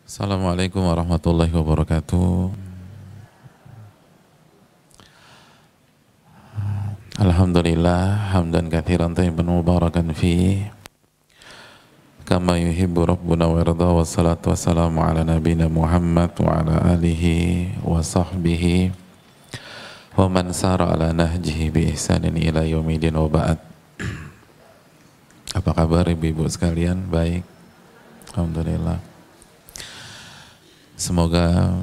Assalamualaikum warahmatullahi wabarakatuh. Alhamdulillah hamdan katsiran thayyiban mubarakan fi kama yuhibbu rabbuna wa yarda, wassalatu wassalamu ala nabiyina Muhammad wa ala alihi wa sahbihi wa man sara ala nahjihi bi ihsanin ila yaumidin wa ba'd. Apa kabar ibu-ibu sekalian? Baik, alhamdulillah. Semoga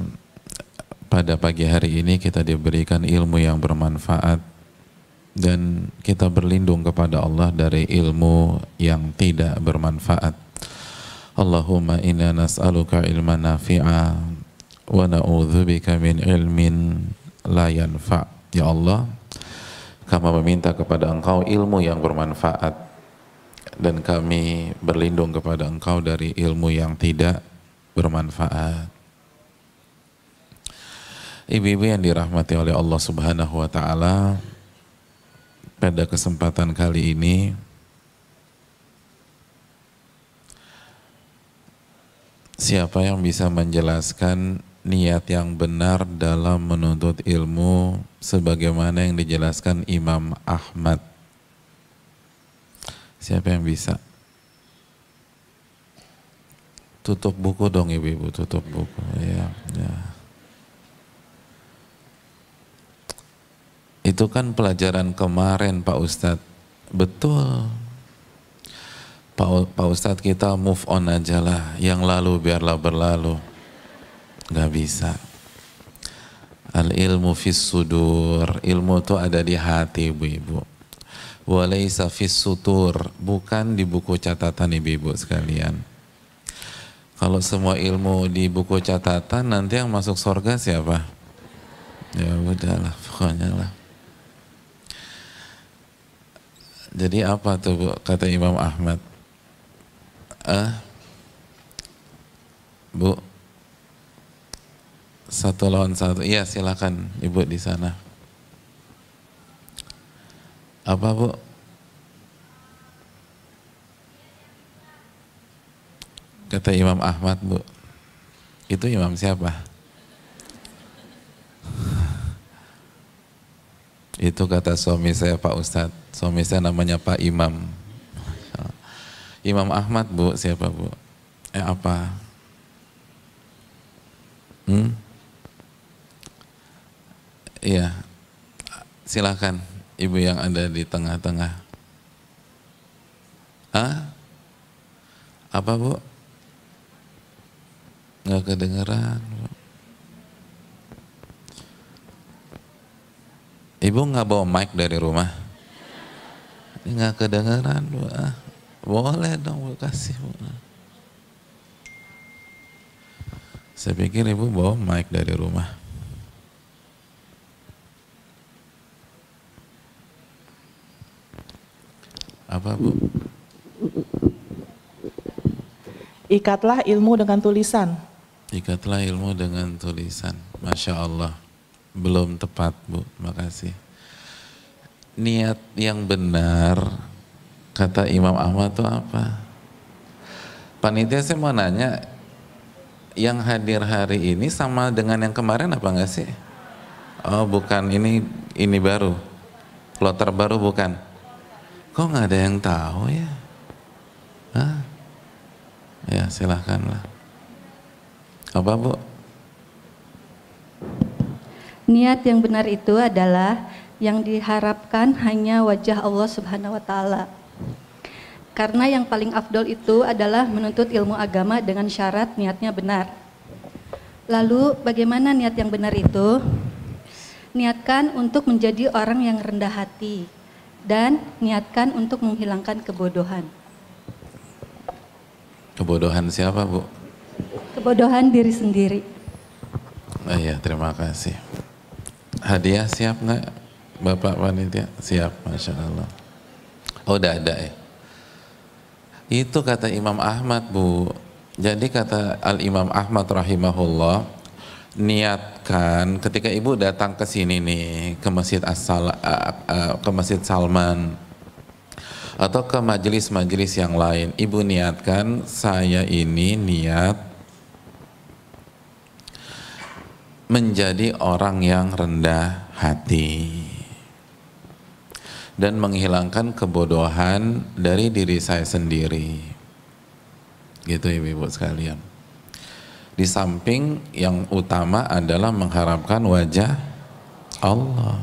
pada pagi hari ini kita diberikan ilmu yang bermanfaat dan kita berlindung kepada Allah dari ilmu yang tidak bermanfaat. Allahumma inna nas'aluka ilman nafi'a wa na'udzubika min ilmin la yanfa'. Ya Allah, kami meminta kepada Engkau ilmu yang bermanfaat dan kami berlindung kepada Engkau dari ilmu yang tidak bermanfaat. Ibu-ibu yang dirahmati oleh Allah Subhanahu wa taala, pada kesempatan kali ini siapa yang bisa menjelaskan niat yang benar dalam menuntut ilmu sebagaimana yang dijelaskan Imam Ahmad? Siapa yang bisa? Tutup buku dong ibu-ibu, tutup buku ya. Itu kan pelajaran kemarin Pak Ustadz. Betul Pak Ustadz, kita move on aja lah, yang lalu biarlah berlalu. Gak bisa. Al ilmu fis sudur, ilmu itu ada di hati ibu-ibu. Walaysa fis sutur, bukan di buku catatan ibu-ibu sekalian. Kalau semua ilmu di buku catatan, nanti yang masuk surga siapa? Ya udahlah, pokoknya lah. Jadi apa tuh Bu, kata Imam Ahmad? Bu, satu lawan satu. Iya silakan Ibu di sana. Apa Bu? Kata Imam Ahmad Bu. Itu imam siapa? Itu kata suami saya Pak Ustadz. Suami saya namanya Pak Imam. Imam Ahmad Bu, siapa Bu? Apa? Iya, silakan ibu yang ada di tengah-tengah. Apa Bu? Nggak kedengeran Bu. Ibu nggak bawa mic dari rumah? Nggak kedengeran Bu. Boleh dong Bu, kasih Bu. Saya pikir ibu bawa mic dari rumah. Apa Bu? Ikatlah ilmu dengan tulisan. Ikatlah ilmu dengan tulisan. Masya Allah. Belum tepat Bu, makasih. Niat yang benar, kata Imam Ahmad itu apa? Panitia saya mau nanya, yang hadir hari ini sama dengan yang kemarin apa enggak sih? Oh bukan, ini baru, kloter baru bukan? Kok nggak ada yang tahu ya? Ya silahkanlah. Apa Bu? Niat yang benar itu adalah yang diharapkan hanya wajah Allah Subhanahu wa taala. Karena yang paling afdol itu adalah menuntut ilmu agama dengan syarat niatnya benar. Lalu bagaimana niat yang benar itu? Niatkan untuk menjadi orang yang rendah hati dan niatkan untuk menghilangkan kebodohan. Kebodohan siapa Bu? Kebodohan diri sendiri. Iya, terima kasih. Hadiah siap nggak Bapak Panitia? Siap, Masya Allah. Oh udah ada ya. Itu kata Imam Ahmad Bu. Jadi kata Al-Imam Ahmad rahimahullah, niatkan ketika ibu datang ke sini nih, ke Masjid Salman atau ke majelis-majelis yang lain, ibu niatkan saya ini niat menjadi orang yang rendah hati dan menghilangkan kebodohan dari diri saya sendiri. Gitu ibu-ibu sekalian. Di samping yang utama adalah mengharapkan wajah Allah.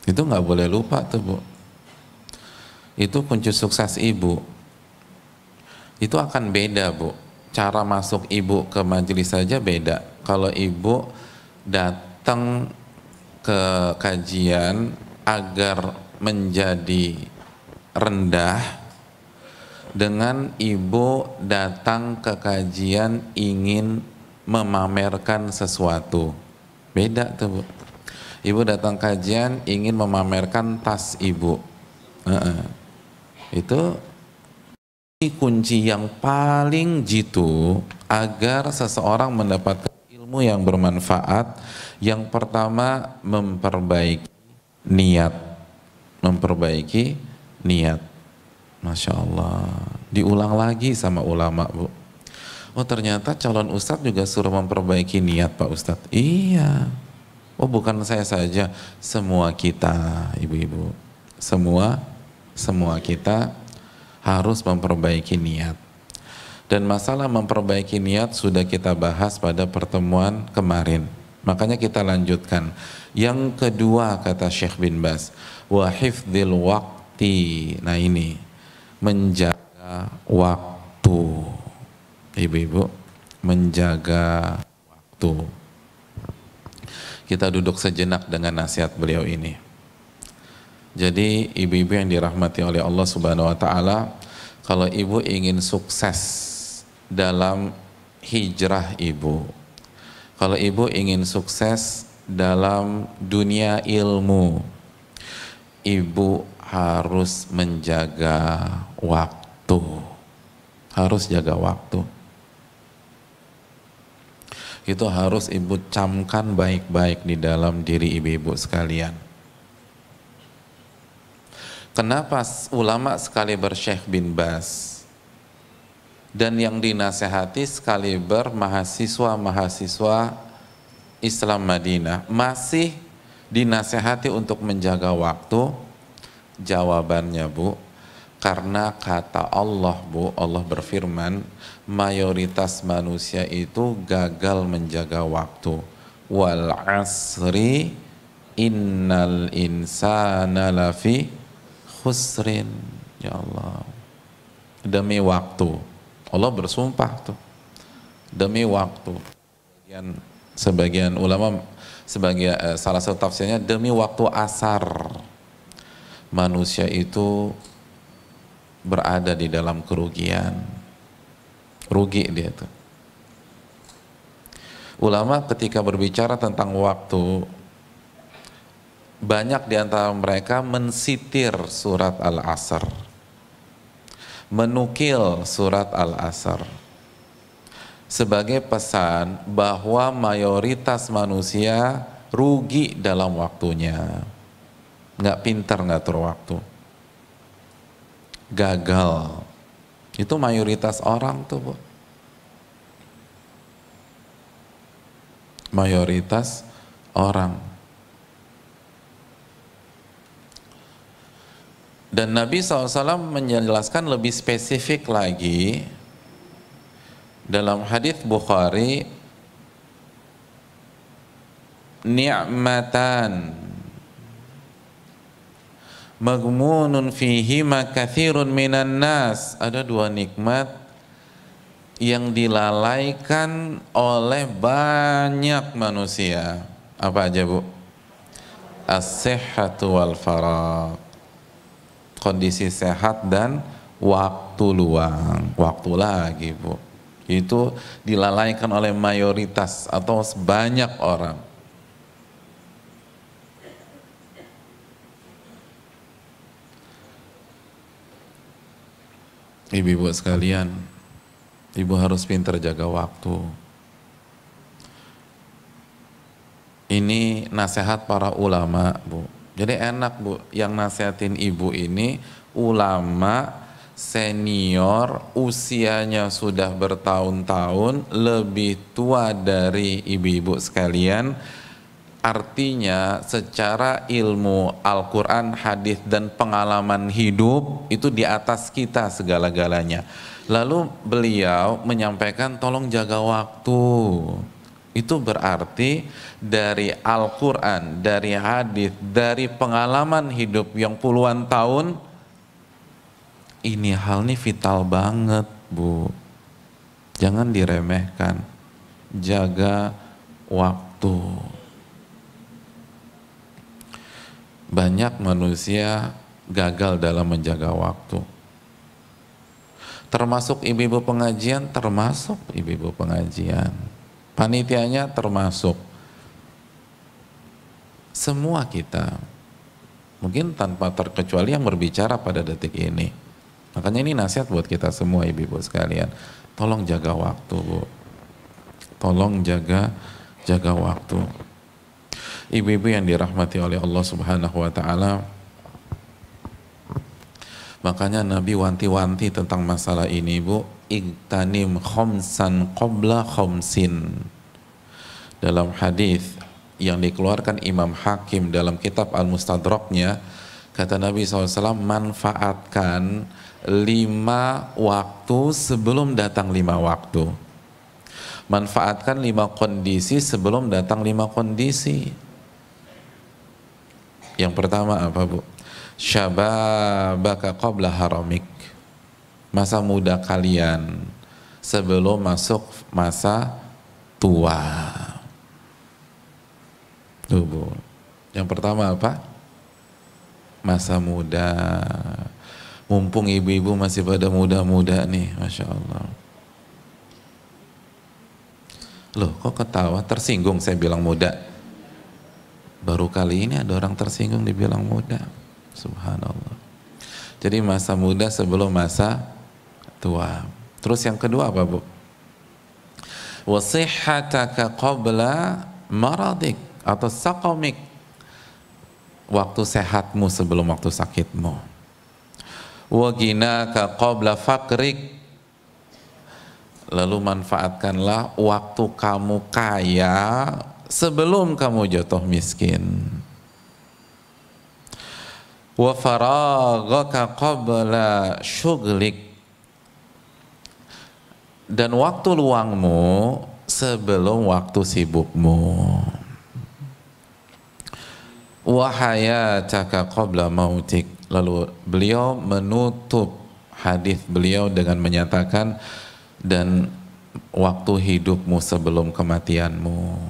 Itu nggak boleh lupa tuh Bu. Itu kunci sukses ibu. Itu akan beda Bu. Cara masuk ibu ke majelis saja beda. Kalau ibu datang ke kajian agar menjadi rendah dengan ibu datang ke kajian ingin memamerkan sesuatu. Beda tuh Bu. Ibu datang kajian ingin memamerkan tas ibu. Itu kunci yang paling jitu agar seseorang mendapatkan ilmu yang bermanfaat. Yang pertama, memperbaiki niat. Memperbaiki niat. Masya Allah. Diulang lagi sama ulama Bu. Oh ternyata calon ustadz juga suruh memperbaiki niat Pak Ustadz. Iya. Oh bukan saya saja, semua kita ibu-ibu. Semua kita harus memperbaiki niat. Dan masalah memperbaiki niat sudah kita bahas pada pertemuan kemarin. Makanya kita lanjutkan. Yang kedua kata Syekh bin Baz, wa hifdzil waqti. Nah ini, menjaga waktu. Ibu-ibu, menjaga waktu. Kita duduk sejenak dengan nasihat beliau ini. Jadi ibu-ibu yang dirahmati oleh Allah Subhanahu wa taala, kalau ibu ingin sukses dalam hijrah ibu, kalau ibu ingin sukses dalam dunia ilmu, ibu harus menjaga waktu. Harus jaga waktu. Itu harus ibu camkan baik-baik di dalam diri ibu-ibu sekalian. Kenapa ulama sekaliber Syekh bin Baz dan yang dinasehati sekaliber mahasiswa-mahasiswa Islam Madinah masih dinasehati untuk menjaga waktu? Jawabannya Bu, karena kata Allah Bu, Allah berfirman, mayoritas manusia itu gagal menjaga waktu. Wal asri innal insana lafi khusrin. Ya Allah, demi waktu Allah bersumpah tuh, demi waktu. Sebagian ulama salah satu tafsirnya demi waktu asar manusia itu berada di dalam kerugian, rugi dia tuh. Ulama ketika berbicara tentang waktu, banyak di antara mereka mensitir surat Al-Asr, menukil surat Al-Asr sebagai pesan bahwa mayoritas manusia rugi dalam waktunya, nggak pintar ngatur waktu, gagal. Itu mayoritas orang tuh Bu, mayoritas orang. Dan Nabi SAW menjelaskan lebih spesifik lagi dalam hadits Bukhari, ni'matan maghmunun fihima katsirun minan nas. Ada dua nikmat yang dilalaikan oleh banyak manusia. Apa aja Bu? As-sihhatu wal faragh. Kondisi sehat dan waktu luang. Waktu lagi Bu, itu dilalaikan oleh mayoritas atau banyak orang. Ibu-ibu sekalian, ibu harus pintar jaga waktu. Ini nasihat para ulama Bu. Jadi enak Bu, yang nasihatin ibu ini ulama senior, usianya sudah bertahun-tahun, lebih tua dari ibu-ibu sekalian. Artinya secara ilmu Al-Quran, hadis dan pengalaman hidup itu di atas kita segala-galanya. Lalu beliau menyampaikan tolong jaga waktu. Itu berarti dari Al-Quran, dari hadis, dari pengalaman hidup yang puluhan tahun, ini hal ini vital banget, Bu. Jangan diremehkan. Jaga waktu. Banyak manusia gagal dalam menjaga waktu. Termasuk ibu-ibu pengajian, termasuk ibu-ibu pengajian. Panitianya termasuk. Semua kita. Mungkin tanpa terkecuali yang berbicara pada detik ini. Makanya ini nasihat buat kita semua ibu-ibu sekalian. Tolong jaga waktu, Bu. Tolong jaga waktu. Ibu-ibu yang dirahmati oleh Allah Subhanahu wa taala. Makanya Nabi wanti-wanti tentang masalah ini, Bu. Igtanim khomsan qabla khomsin. Dalam hadis yang dikeluarkan Imam Hakim dalam kitab Al-Mustadraknya, kata Nabi SAW, manfaatkan 5 waktu sebelum datang 5 waktu. Manfaatkan 5 kondisi sebelum datang 5 kondisi. Yang pertama apa, Bu? Syababaka qabla haramik. Masa muda kalian sebelum masuk masa tua. Tuh, Bu. Yang pertama apa? Masa muda. Mumpung ibu-ibu masih pada muda-muda nih, Masya Allah. Loh, kok ketawa? Tersinggung saya bilang muda. Baru kali ini ada orang tersinggung dibilang muda. Subhanallah. Jadi masa muda sebelum masa tua. Terus yang kedua apa, Bu? Wasihhataka qabla maradik atau saqamik. Waktu sehatmu sebelum waktu sakitmu. Wa ghinaka qabla faqrik. Lalu manfaatkanlah waktu kamu kaya sebelum kamu jatuh miskin. Wa faraghaka qabla syughlik. Dan waktu luangmu sebelum waktu sibukmu. Wa hayataka qabla mautik. Lalu beliau menutup hadis beliau dengan menyatakan, dan waktu hidupmu sebelum kematianmu.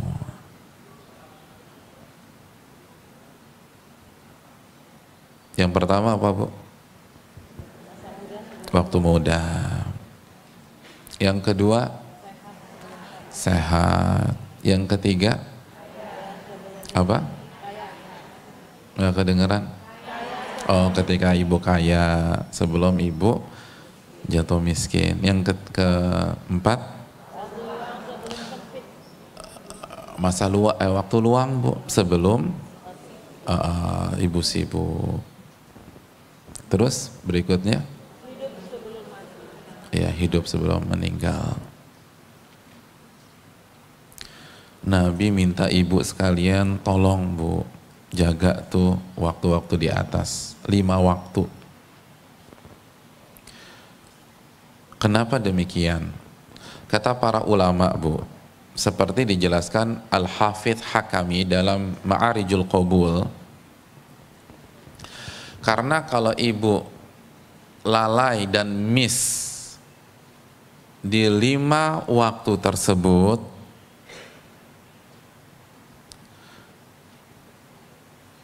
Yang pertama apa, Bu? Waktu muda. Yang kedua, sehat. Yang ketiga, apa? Nggak kedengeran? Oh, ketika ibu kaya sebelum ibu jatuh miskin. Yang keempat, waktu luang, Bu, sebelum ibu sibuk. Terus berikutnya, ya, hidup sebelum meninggal. Nabi minta ibu sekalian, tolong, Bu, jaga tuh waktu-waktu di atas, 5 waktu. Kenapa demikian? Kata para ulama, Bu, seperti dijelaskan Al-Hafidh Hakami dalam Ma'arijul Qabul, karena kalau ibu lalai dan miss di 5 waktu tersebut,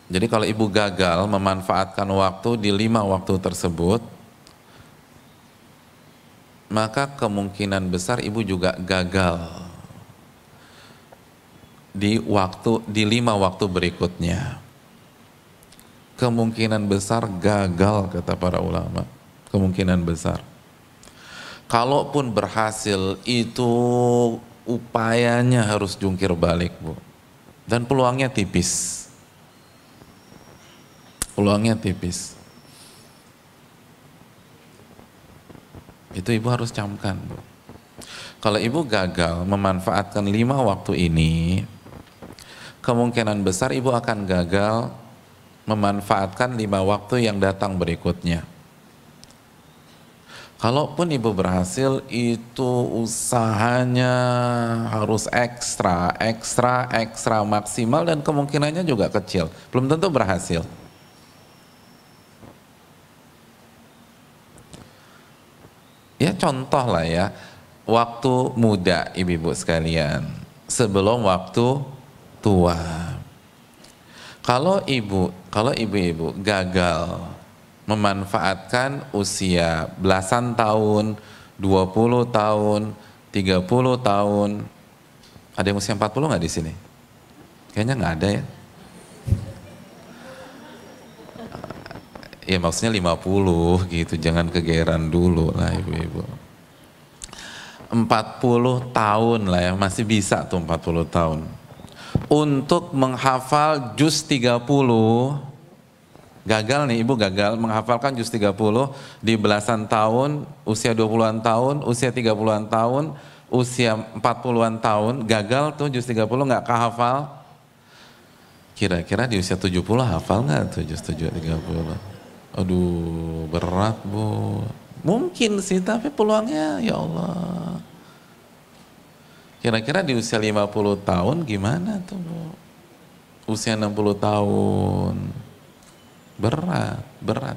jadi kalau ibu gagal memanfaatkan waktu di 5 waktu tersebut, maka kemungkinan besar ibu juga gagal di 5 waktu berikutnya. Kemungkinan besar gagal, kata para ulama. Kemungkinan besar. Kalaupun berhasil, itu upayanya harus jungkir balik, Bu. Dan peluangnya tipis. Peluangnya tipis. Itu ibu harus camkan, Bu. Kalau ibu gagal memanfaatkan 5 waktu ini, kemungkinan besar ibu akan gagal memanfaatkan 5 waktu yang datang berikutnya. Kalaupun ibu berhasil, itu usahanya harus ekstra maksimal dan kemungkinannya juga kecil. Belum tentu berhasil. Ya contoh lah ya, waktu muda ibu-ibu sekalian, sebelum waktu tua. Kalau ibu-ibu gagal memanfaatkan usia belasan tahun, 20 tahun, 30 tahun. Ada yang usia 40 nggak di sini? Kayaknya nggak ada ya. Ya maksudnya 50 gitu, jangan kegeeran dulu lah ibu-ibu. 40 tahun lah ya, masih bisa tuh 40 tahun. Untuk menghafal juz 30, gagal nih, ibu gagal menghafalkan juz 30 di belasan tahun, usia 20-an tahun, usia 30-an tahun, usia 40-an tahun, gagal tuh juz 30 nggak kehafal. Kira-kira di usia 70 hafal nggak tuh juz 30? Aduh, berat, Bu. Mungkin sih, tapi peluangnya ya Allah. Kira-kira di usia 50 tahun gimana tuh, Bu? Usia 60 tahun. Berat,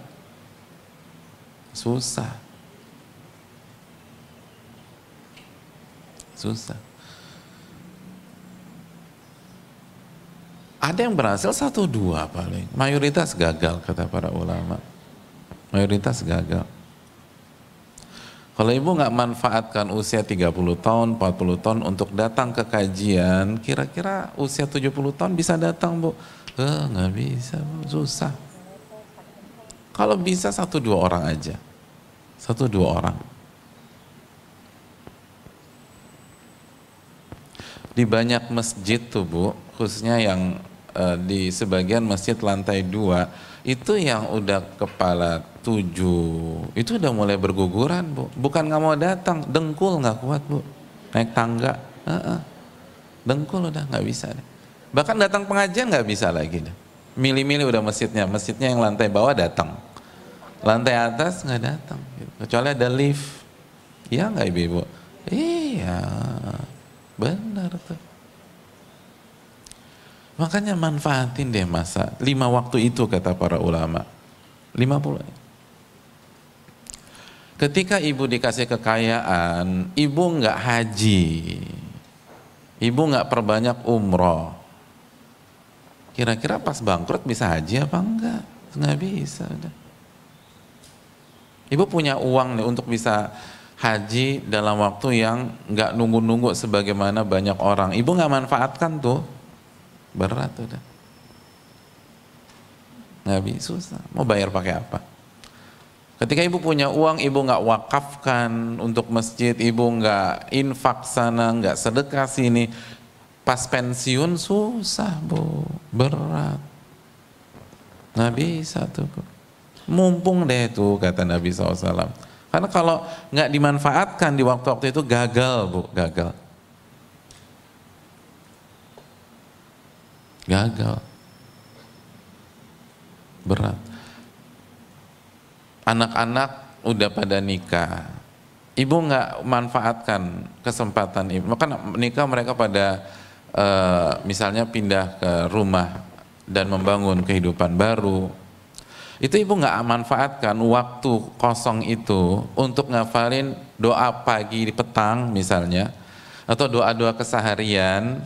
susah. Ada yang berhasil 1-2 paling, mayoritas gagal kata para ulama, mayoritas gagal. Kalau ibu nggak manfaatkan usia 30 tahun, 40 tahun untuk datang ke kajian, kira-kira usia 70 tahun bisa datang, Bu? Nggak bisa, Bu, susah. Kalau bisa 1-2 orang aja. 1-2 orang. Di banyak masjid tuh, Bu, khususnya yang di sebagian masjid lantai 2, itu yang udah kepala 7, itu udah mulai berguguran, Bu. Bukan nggak mau datang, dengkul nggak kuat, Bu. Naik tangga, dengkul udah nggak bisa deh. Bahkan datang pengajian nggak bisa lagi deh. Milih-milih udah masjidnya yang lantai bawah datang, lantai atas nggak datang, kecuali ada lift. Iya nggak ibu-ibu? Iya, benar tuh. Makanya manfaatin deh masa 5 waktu itu kata para ulama. 50. Ketika ibu dikasih kekayaan, ibu nggak haji, ibu nggak perbanyak umroh, kira-kira pas bangkrut bisa haji apa enggak? Nggak bisa udah. Ibu punya uang nih untuk bisa haji dalam waktu yang nggak nunggu-nunggu sebagaimana banyak orang. Ibu nggak manfaatkan tuh, berat udah. Nggak bisa, susah. Mau bayar pakai apa? Ketika ibu punya uang, ibu nggak wakafkan untuk masjid, ibu nggak infak sana, nggak sedekah sini, pas pensiun susah, Bu, berat. Nggak bisa tuh, Bu. Mumpung deh tuh kata Nabi SAW. Karena kalau nggak dimanfaatkan di waktu-waktu itu gagal, Bu, gagal. Berat. Anak-anak udah pada nikah, ibu nggak manfaatkan kesempatan ibu, maka nikah mereka pada misalnya pindah ke rumah dan membangun kehidupan baru. Itu ibu nggak manfaatkan waktu kosong itu untuk ngafalin doa pagi di petang misalnya, atau doa-doa keseharian.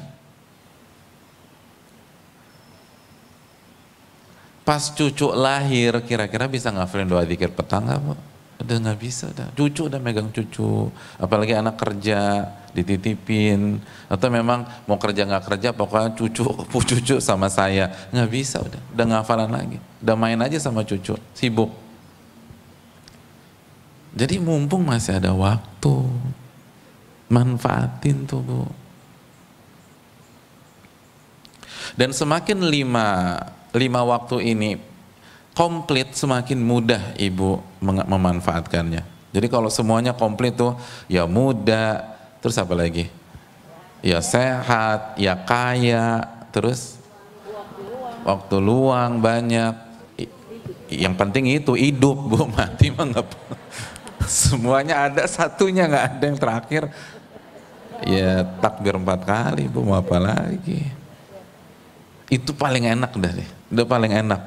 Pas cucu lahir, kira-kira bisa ngafalin doa zikir petang nggak, Bu? Udah nggak bisa, udah. Cucu udah megang cucu, apalagi anak kerja dititipin, atau memang mau kerja nggak kerja, pokoknya cucu sama saya, nggak bisa, udah ngafalan lagi, udah main aja sama cucu, sibuk. Jadi mumpung masih ada waktu, manfaatin tuh, Bu. Dan semakin lima waktu ini komplit, semakin mudah ibu memanfaatkannya. Jadi kalau semuanya komplit tuh, ya muda, terus apa lagi? Ya sehat, ya kaya, terus waktu luang banyak. Yang penting itu hidup, Bu, mati mah nggak. Semuanya ada, satunya nggak ada yang terakhir. Ya takbir 4 kali, Bu, mau apa lagi? Itu paling enak udah paling enak.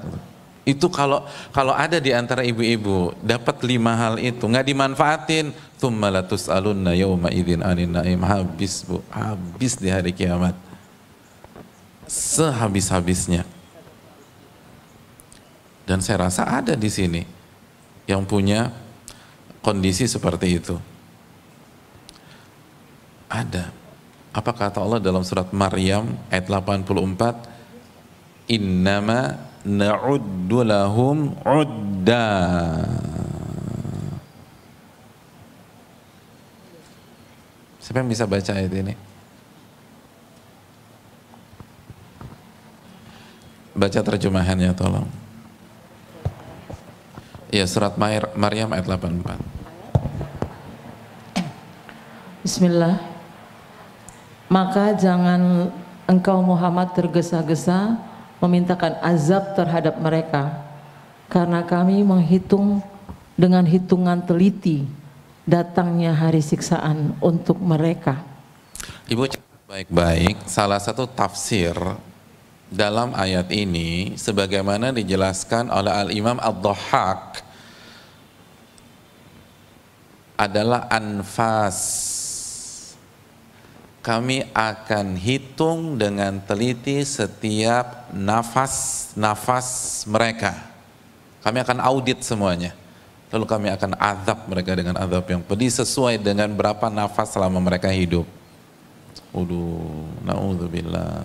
Itu kalau ada di antara ibu-ibu dapat 5 hal itu nggak dimanfaatin, tsumma latus'alunna yauma idzin 'anin na'im, habis, Bu, habis di hari kiamat. Sehabis-habisnya. Dan saya rasa ada di sini yang punya kondisi seperti itu. Ada. Apa kata Allah dalam surat Maryam ayat 84? Innama na'uddu lahum 'udda. Siapa yang bisa baca ayat ini? Baca terjemahannya tolong. Ya, surat Maryam ayat 84. Bismillah. Maka jangan engkau Muhammad tergesa-gesa memintakan azab terhadap mereka, karena kami menghitung dengan hitungan teliti datangnya hari siksaan untuk mereka. Ibu baik-baik, salah satu tafsir dalam ayat ini sebagaimana dijelaskan oleh Al-Imam Ad-Dhahhak adalah anfas. Kami akan hitung dengan teliti setiap nafas mereka. Kami akan audit semuanya. Lalu kami akan azab mereka dengan azab yang pedih sesuai dengan berapa nafas selama mereka hidup. Na'udzubillah.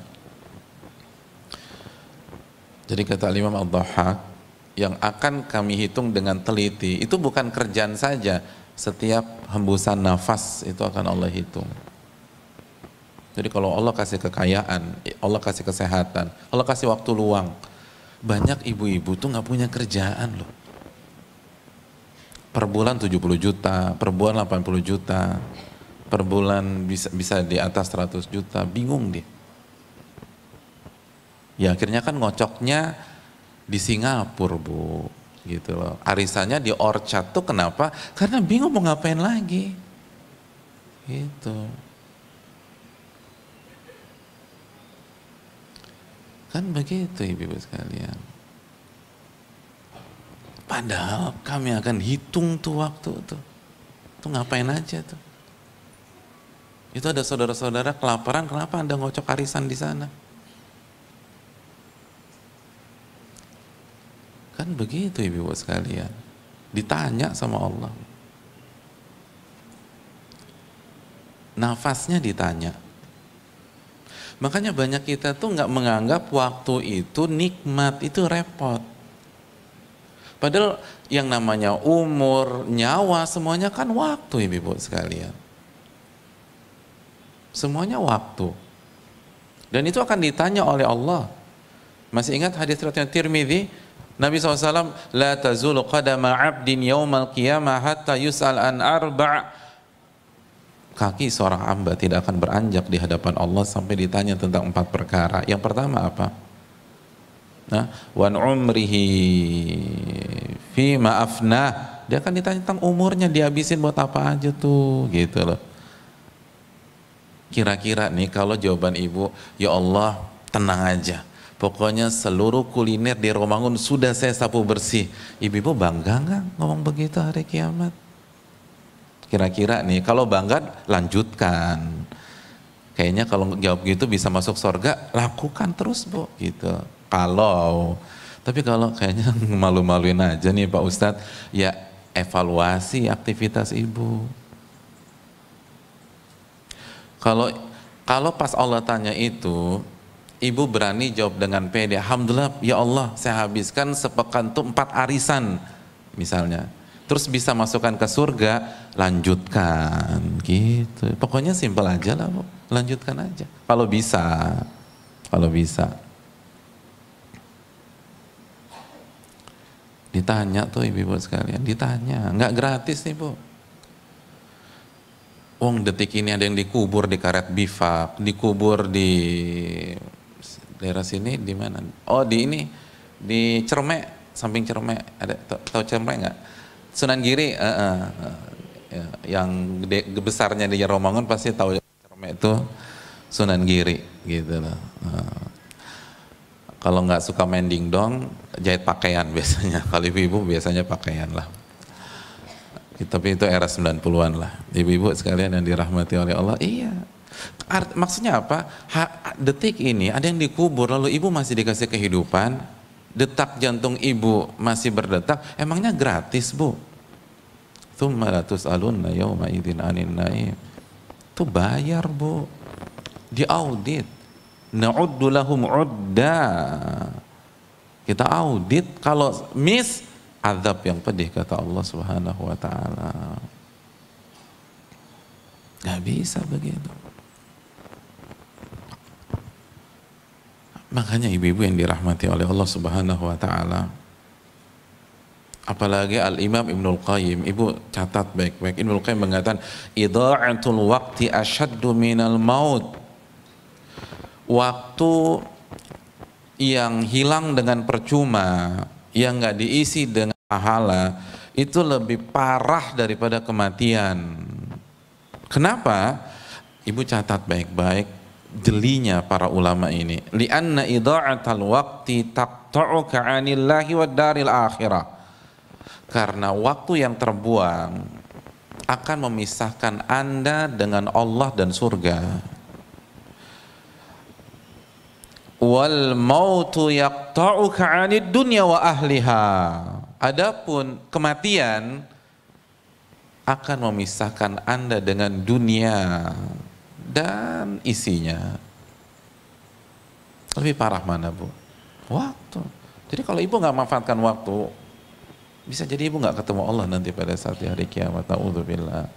Jadi kata Imam Ad-Dhahhak, yang akan kami hitung dengan teliti itu bukan kerjaan saja, setiap hembusan nafas itu akan Allah hitung. Jadi kalau Allah kasih kekayaan, Allah kasih kesehatan, Allah kasih waktu luang, banyak ibu-ibu tuh nggak punya kerjaan loh. Per bulan 70 juta, per bulan 80 juta, per bulan bisa di atas 100 juta, bingung dia. Ya akhirnya kan ngocoknya di Singapura, Bu, gitu loh. Arisannya di Orchard tuh kenapa? Karena bingung mau ngapain lagi. Gitu. Kan begitu ibu-ibu sekalian. Padahal kami akan hitung tuh waktu tuh. Tuh ngapain aja tuh. Itu ada saudara-saudara kelaparan, kenapa Anda ngocok arisan di sana? Kan begitu ibu-ibu sekalian. Ditanya sama Allah. Nafasnya ditanya. Makanya banyak kita tuh nggak menganggap waktu itu nikmat, itu repot. Padahal yang namanya umur, nyawa, semuanya kan waktu ibu-ibu sekalian. Semuanya waktu. Dan itu akan ditanya oleh Allah. Masih ingat hadis riwayat Tirmidzi? Nabi SAW, la tazulu qadama abdin yawmal qiyamah hatta yus'al an arba'. Kaki seorang hamba tidak akan beranjak di hadapan Allah sampai ditanya tentang 4 perkara. Yang pertama apa? Wan umrihi fima afnah. Dia akan ditanya tentang umurnya, dihabisin buat apa aja tuh, gitu loh. Kira-kira nih kalau jawaban ibu, ya Allah tenang aja, pokoknya seluruh kuliner di Romangun sudah saya sapu bersih. Ibu-ibu bangga nggak ngomong begitu hari kiamat? Kira-kira nih, kalau bangga lanjutkan. Kayaknya kalau jawab gitu bisa masuk surga, lakukan terus, Bu, gitu. Tapi kalau kayaknya malu-maluin aja nih Pak Ustadz, ya evaluasi aktivitas ibu. Kalau pas Allah tanya itu, ibu berani jawab dengan pede, alhamdulillah ya Allah saya habiskan sepekan tuh 4 arisan misalnya. Terus bisa masukkan ke surga, lanjutkan gitu. Pokoknya simpel aja lah Bu, lanjutkan aja. Kalau bisa. Ditanya tuh ibu-ibu sekalian, ditanya, nggak gratis nih Bu. Wong detik ini ada yang dikubur di Karet Bifak, dikubur di daerah sini di mana? Oh di ini di Cermek, samping Cermek ada, tahu Cermek nggak? Sunan Giri, ya, yang gede besarnya di Romangun pasti tahu Cermek itu Sunan Giri gitu loh. Kalau nggak suka main dingdong, jahit pakaian biasanya. Kalau ibu-ibu biasanya pakaian lah. Tapi itu era 90-an lah. Ibu-ibu sekalian yang dirahmati oleh Allah, iya. Maksudnya apa? Detik ini ada yang dikubur, lalu ibu masih dikasih kehidupan, detak jantung ibu masih berdetak, emangnya gratis, Bu? Tsumma la tus'alunna yawma idzin 'anil na'im. Itu bayar, Bu. Diaudit. Na'uddu lahum 'udda. Kita audit, kalau miss azab yang pedih kata Allah Subhanahu wa taala. Gak bisa begitu. Makanya ibu-ibu yang dirahmati oleh Allah Subhanahu wa taala, apalagi Al-Imam Ibnul Qayyim, ibu catat baik-baik. Ibnul Qayyim mengatakan idha'atul waqti asyaddu minal maut. Waktu yang hilang dengan percuma, yang nggak diisi dengan pahala, itu lebih parah daripada kematian. Kenapa? Ibu catat baik-baik jelinya para ulama ini. Li'anna idha'atal waqti taqta'uka 'anillahi wad daril akhirah. Karena waktu yang terbuang akan memisahkan Anda dengan Allah dan surga. Wal mautu yaqta'uka 'anid dunya wa ahliha. Adapun kematian akan memisahkan Anda dengan dunia dan isinya. Lebih parah mana, Bu? Waktu. Jadi kalau ibu nggak manfaatkan waktu, bisa jadi ibu nggak ketemu Allah nanti pada saat di hari kiamat. Na'udzubillah.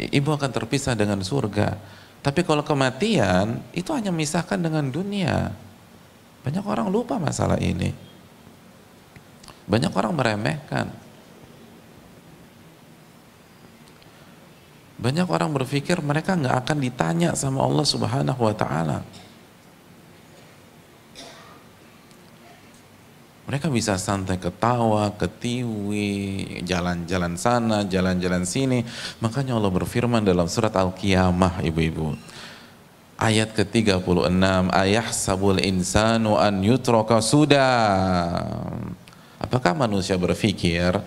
Ibu akan terpisah dengan surga. Tapi kalau kematian itu hanya memisahkan dengan dunia. Banyak orang lupa masalah ini. Banyak orang meremehkan. Banyak orang berpikir mereka nggak akan ditanya sama Allah Subhanahu wa taala. Mereka bisa santai ketawa, ketiwi, jalan-jalan sana, jalan-jalan sini. Makanya Allah berfirman dalam surat Al-Qiyamah, ibu-ibu. Ayat ke-36, ayahsabul insanu an yutraka sudah. Apakah manusia berpikir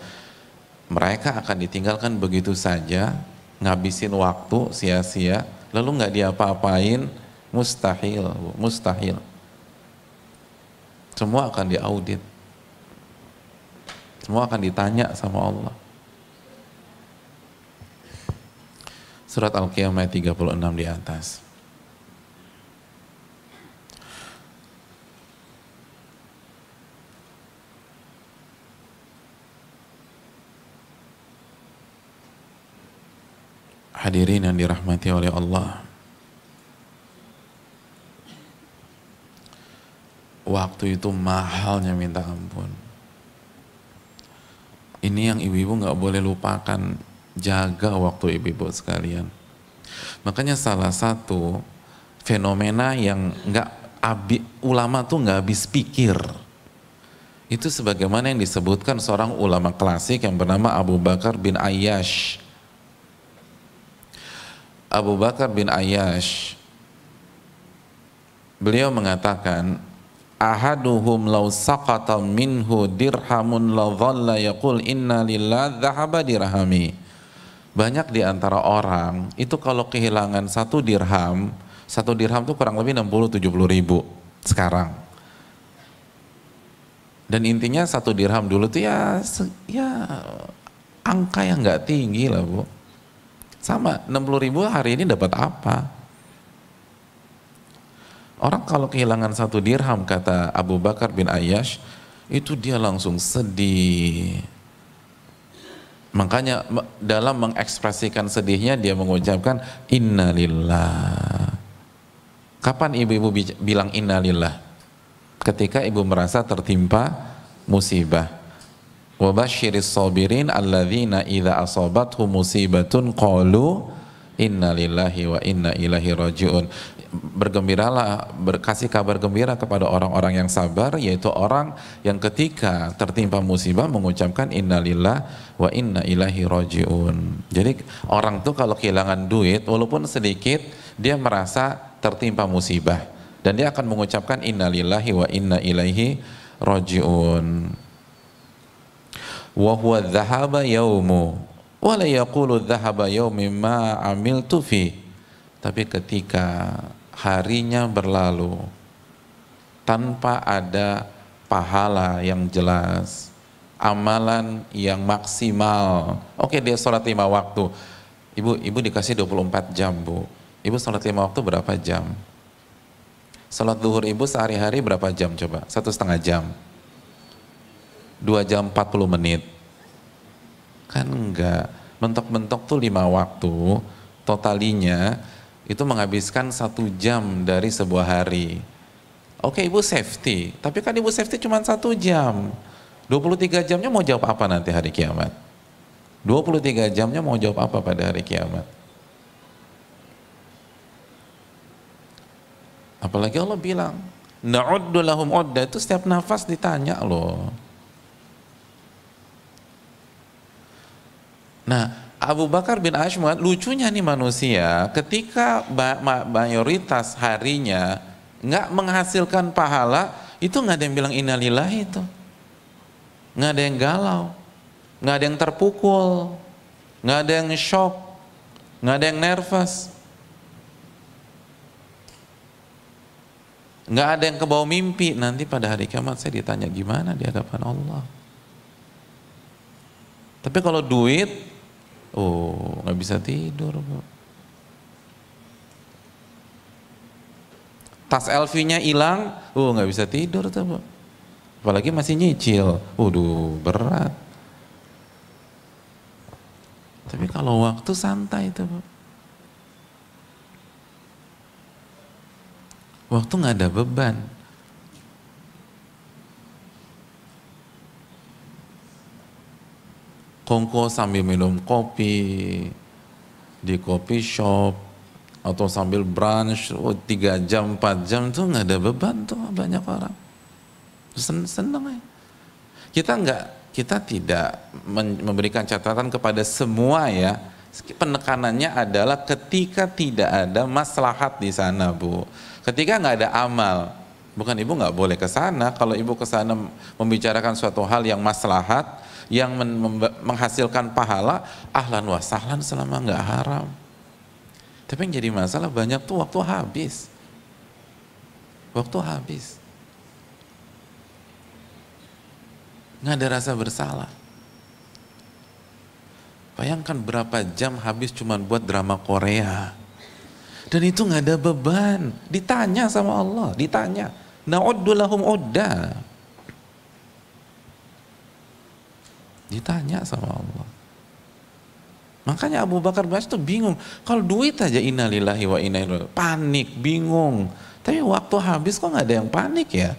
mereka akan ditinggalkan begitu saja, ngabisin waktu sia-sia, lalu nggak diapa-apain? Mustahil, mustahil. Semua akan diaudit. Semua akan ditanya sama Allah. Surat Al-Qiyamah 36 di atas. Hadirin yang dirahmati oleh Allah, waktu itu mahalnya minta ampun. Ini yang ibu-ibu nggak boleh lupakan, jaga waktu ibu-ibu sekalian. Makanya salah satu fenomena yang ulama tuh nggak habis pikir, itu sebagaimana yang disebutkan seorang ulama klasik yang bernama Abu Bakar bin Ayyash. Abu Bakar bin Ayyash, beliau mengatakan, ahaduhum law saqata minhu dirhamun la dhalla yaqul inna lillahi dhahaba dirhami. Banyak di antara orang itu kalau kehilangan satu dirham itu kurang lebih 60-70 ribu sekarang. Dan intinya satu dirham dulu tuh ya angka yang nggak tinggi lah, Bu. Sama 60 ribu hari ini dapat apa? Orang kalau kehilangan satu dirham, kata Abu Bakar bin Ayyash, itu dia langsung sedih. Makanya dalam mengekspresikan sedihnya dia mengucapkan innalillah. Kapan ibu-ibu bilang innalillah? Ketika ibu merasa tertimpa musibah. Wa basyiris sabirin alladzina idza asabathum musibatun qalu inna lillahi wa inna ilaihi rajiun. Bergembiralah, berkasih kabar gembira kepada orang-orang yang sabar, yaitu orang yang ketika tertimpa musibah mengucapkan innalillah wa inna ilaihi rajiun. Jadi orang tuh kalau kehilangan duit walaupun sedikit, dia merasa tertimpa musibah dan dia akan mengucapkan innalillahi wa inna ilaihi rajiun. Wa huwa dhahaba yaumu wa la yaqulu dhahaba yaumi ma amiltu fi. Tapi ketika harinya berlalu tanpa ada pahala yang jelas, amalan yang maksimal. Oke, dia sholat 5 waktu. Ibu dikasih 24 jam, Bu. Ibu sholat 5 waktu berapa jam? Sholat zuhur ibu sehari-hari berapa jam coba? 1,5 jam. 2 jam 40 menit. Kan enggak. Mentok-mentok tuh 5 waktu, totalinya itu menghabiskan 1 jam dari sebuah hari. Oke, ibu safety, tapi kan ibu safety cuma 1 jam. 23 jamnya mau jawab apa nanti hari kiamat? 23 jamnya mau jawab apa pada hari kiamat? Apalagi Allah bilang, na'uddu lahum udda, itu setiap nafas ditanya loh. Nah, Abu Bakar bin Ashman, lucunya nih manusia, ketika mayoritas harinya nggak menghasilkan pahala, itu nggak ada yang bilang innalillahi itu, nggak ada yang galau, nggak ada yang terpukul, nggak ada yang shock, nggak ada yang nervous, nggak ada yang kebawa mimpi. Nanti pada hari kiamat saya ditanya gimana di hadapan Allah. Tapi kalau duit, oh, nggak bisa tidur, Bu. Tas LV-nya hilang, oh nggak bisa tidur tuh, Bu. Apalagi masih nyicil, waduh berat. Tapi kalau waktu santai tuh, Bu. Waktu nggak ada beban. Kongko sambil minum kopi di kopi shop atau sambil brunch 3 jam 4 jam tuh nggak ada beban tuh banyak orang. Seneng ya. Kita tidak memberikan catatan kepada semua ya. Penekanannya adalah ketika tidak ada maslahat di sana, Bu. Ketika nggak ada amal, bukan ibu nggak boleh ke sana. Kalau ibu ke sana membicarakan suatu hal yang maslahat, yang menghasilkan pahala, ahlan wa sahlan selama nggak haram. Tapi yang jadi masalah banyak tuh waktu habis. Waktu habis. Nggak ada rasa bersalah. Bayangkan berapa jam habis cuma buat drama Korea. Dan itu nggak ada beban. Ditanya sama Allah, ditanya. Na'uddu lahum udda. Ditanya sama Allah. Makanya Abu Bakar Bas tuh bingung. Kalau duit aja innalillahi wa inna ilaihi raji'un, panik, bingung. Tapi waktu habis kok nggak ada yang panik ya?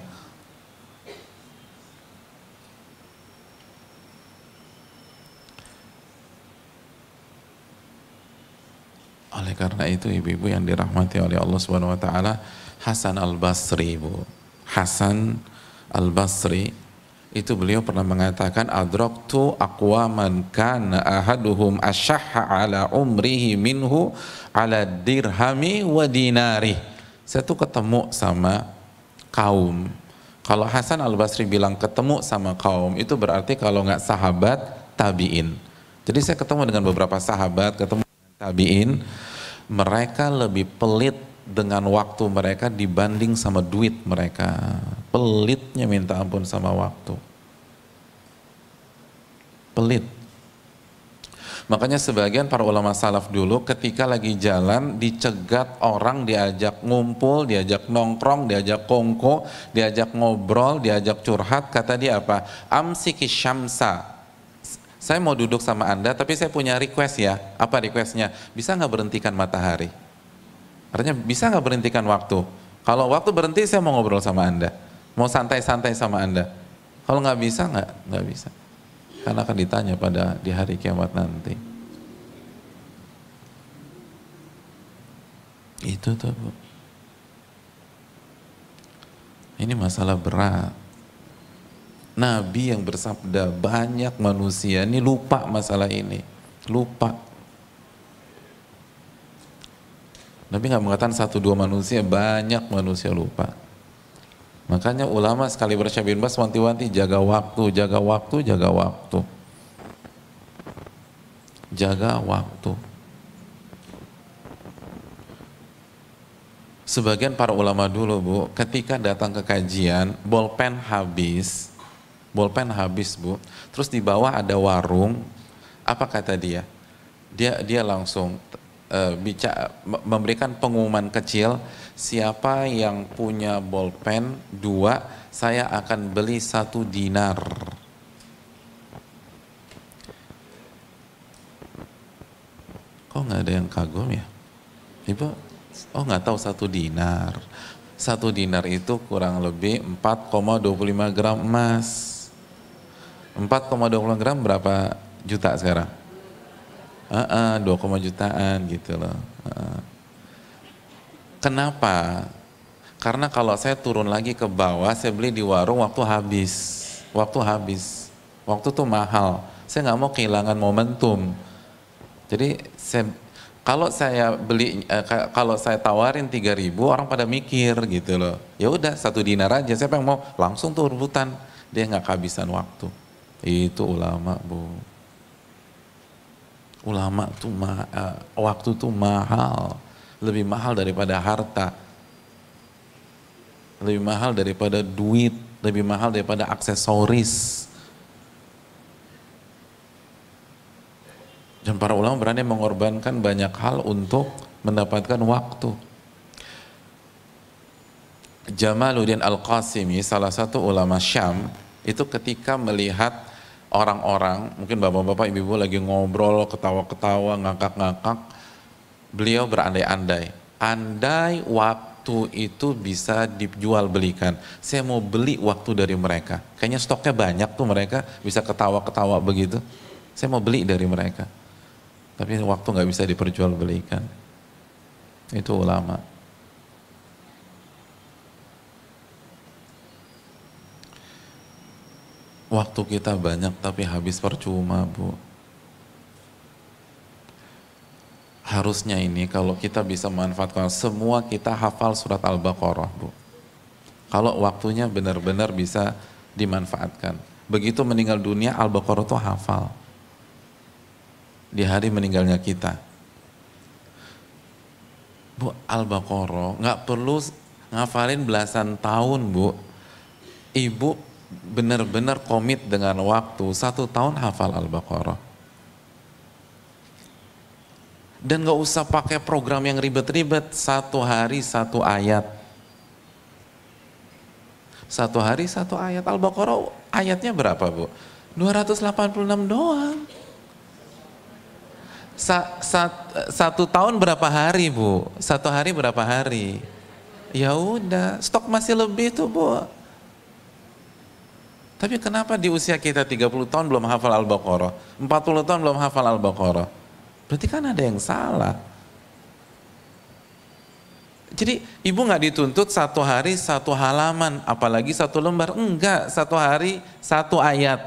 Oleh karena itu ibu-ibu yang dirahmati oleh Allah Subhanahu wa taala, Hasan Al-Basri, Bu. Hasan Al-Basri itu beliau pernah mengatakan adraktu aqwaman kana ahaduhum ashahha ala umrihi minhu ala dirhami wa dinari. Saya tuh ketemu sama kaum. Kalau Hasan Al-Basri bilang ketemu sama kaum, itu berarti kalau nggak sahabat, tabi'in. Jadi saya ketemu dengan beberapa sahabat, ketemu dengan tabi'in, mereka lebih pelit dengan waktu mereka dibanding sama duit mereka. Pelitnya minta ampun sama waktu. Pelit. Makanya sebagian para ulama salaf dulu ketika lagi jalan dicegat orang, diajak ngumpul, diajak nongkrong, diajak kongko, diajak ngobrol, diajak curhat, kata dia apa? Amsiki syamsa. Saya mau duduk sama Anda tapi saya punya request ya. Apa requestnya? Bisa nggak berhentikan matahari? Artinya bisa nggak berhentikan waktu? Kalau waktu berhenti saya mau ngobrol sama Anda, mau santai-santai sama Anda. Kalau nggak bisa, nggak bisa. Karena akan ditanya di hari kiamat nanti. Itu tuh Bu. Ini masalah berat. Nabi yang bersabda, banyak manusia ini lupa masalah ini. Lupa. Nabi nggak mengatakan 1-2 manusia, banyak manusia lupa. Makanya ulama sekali bersyabir bas wanti-wanti, jaga waktu, jaga waktu, jaga waktu. Jaga waktu. Sebagian para ulama dulu Bu, ketika datang ke kajian, bolpen habis Bu, terus di bawah ada warung, apa kata dia? Dia langsung memberikan pengumuman kecil, siapa yang punya bolpen 2, saya akan beli 1 dinar. Kok nggak ada yang kagum ya? Ibu, oh nggak tahu 1 dinar. 1 dinar itu kurang lebih 4,25 gram emas. 4,25 gram berapa juta sekarang? 2, jutaan gitu loh. Kenapa? Karena kalau saya turun lagi ke bawah, saya beli di warung waktu habis. Waktu tuh mahal. Saya nggak mau kehilangan momentum. Jadi kalau saya tawarin 3.000, orang pada mikir gitu loh. Ya udah 1 dinar aja. Siapa yang mau langsung tuh rebutan. Dia nggak kehabisan waktu. Itu ulama Bu. Ulama tuh waktu tuh mahal, lebih mahal daripada harta, lebih mahal daripada duit, lebih mahal daripada aksesoris. Dan para ulama berani mengorbankan banyak hal untuk mendapatkan waktu. Jamaluddin Al-Qasimi, salah satu ulama Syam, itu ketika melihat orang-orang, mungkin bapak-bapak, ibu-ibu lagi ngobrol, ketawa-ketawa, ngakak-ngakak, beliau berandai-andai. Andai waktu itu bisa dijual belikan, saya mau beli waktu dari mereka. Kayaknya stoknya banyak tuh mereka, bisa ketawa-ketawa begitu. Saya mau beli dari mereka. Tapi waktu nggak bisa diperjual belikan. Itu ulama. Waktu kita banyak tapi habis percuma Bu. Harusnya ini kalau kita bisa manfaatkan, semua kita hafal surat Al-Baqarah Bu. Kalau waktunya benar-benar bisa dimanfaatkan. Begitu meninggal dunia, Al-Baqarah itu hafal. Di hari meninggalnya kita. Bu, Al-Baqarah nggak perlu ngafalin belasan tahun Bu. Ibu benar-benar komit dengan waktu, 1 tahun hafal Al-Baqarah. Dan gak usah pakai program yang ribet-ribet, 1 hari 1 ayat. 1 hari 1 ayat. Al-Baqarah ayatnya berapa Bu? 286 doang. 1 tahun berapa hari Bu? 1 hari berapa hari? Ya udah, stok masih lebih tuh Bu. Tapi kenapa di usia kita 30 tahun belum hafal Al-Baqarah, 40 tahun belum hafal Al-Baqarah? Berarti kan ada yang salah. Jadi ibu nggak dituntut 1 hari 1 halaman, apalagi 1 lembar. Enggak, 1 hari 1 ayat.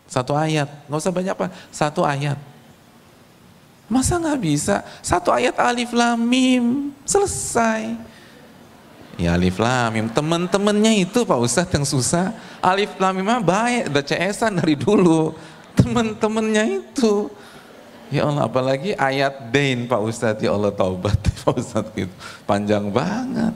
1 ayat, nggak usah banyak apa, 1 ayat. Masa nggak bisa? 1 ayat Alif Lam Mim, selesai. Ya Alif Lam Mim, temen-temennya itu Pak Ustadz yang susah. Alif Lam Mim mah baik, udah CS-an dari dulu. Temen-temennya itu. Ya Allah, apalagi ayat Dain Pak Ustadz, ya Allah taubat Pak Ustadz gitu. Panjang banget.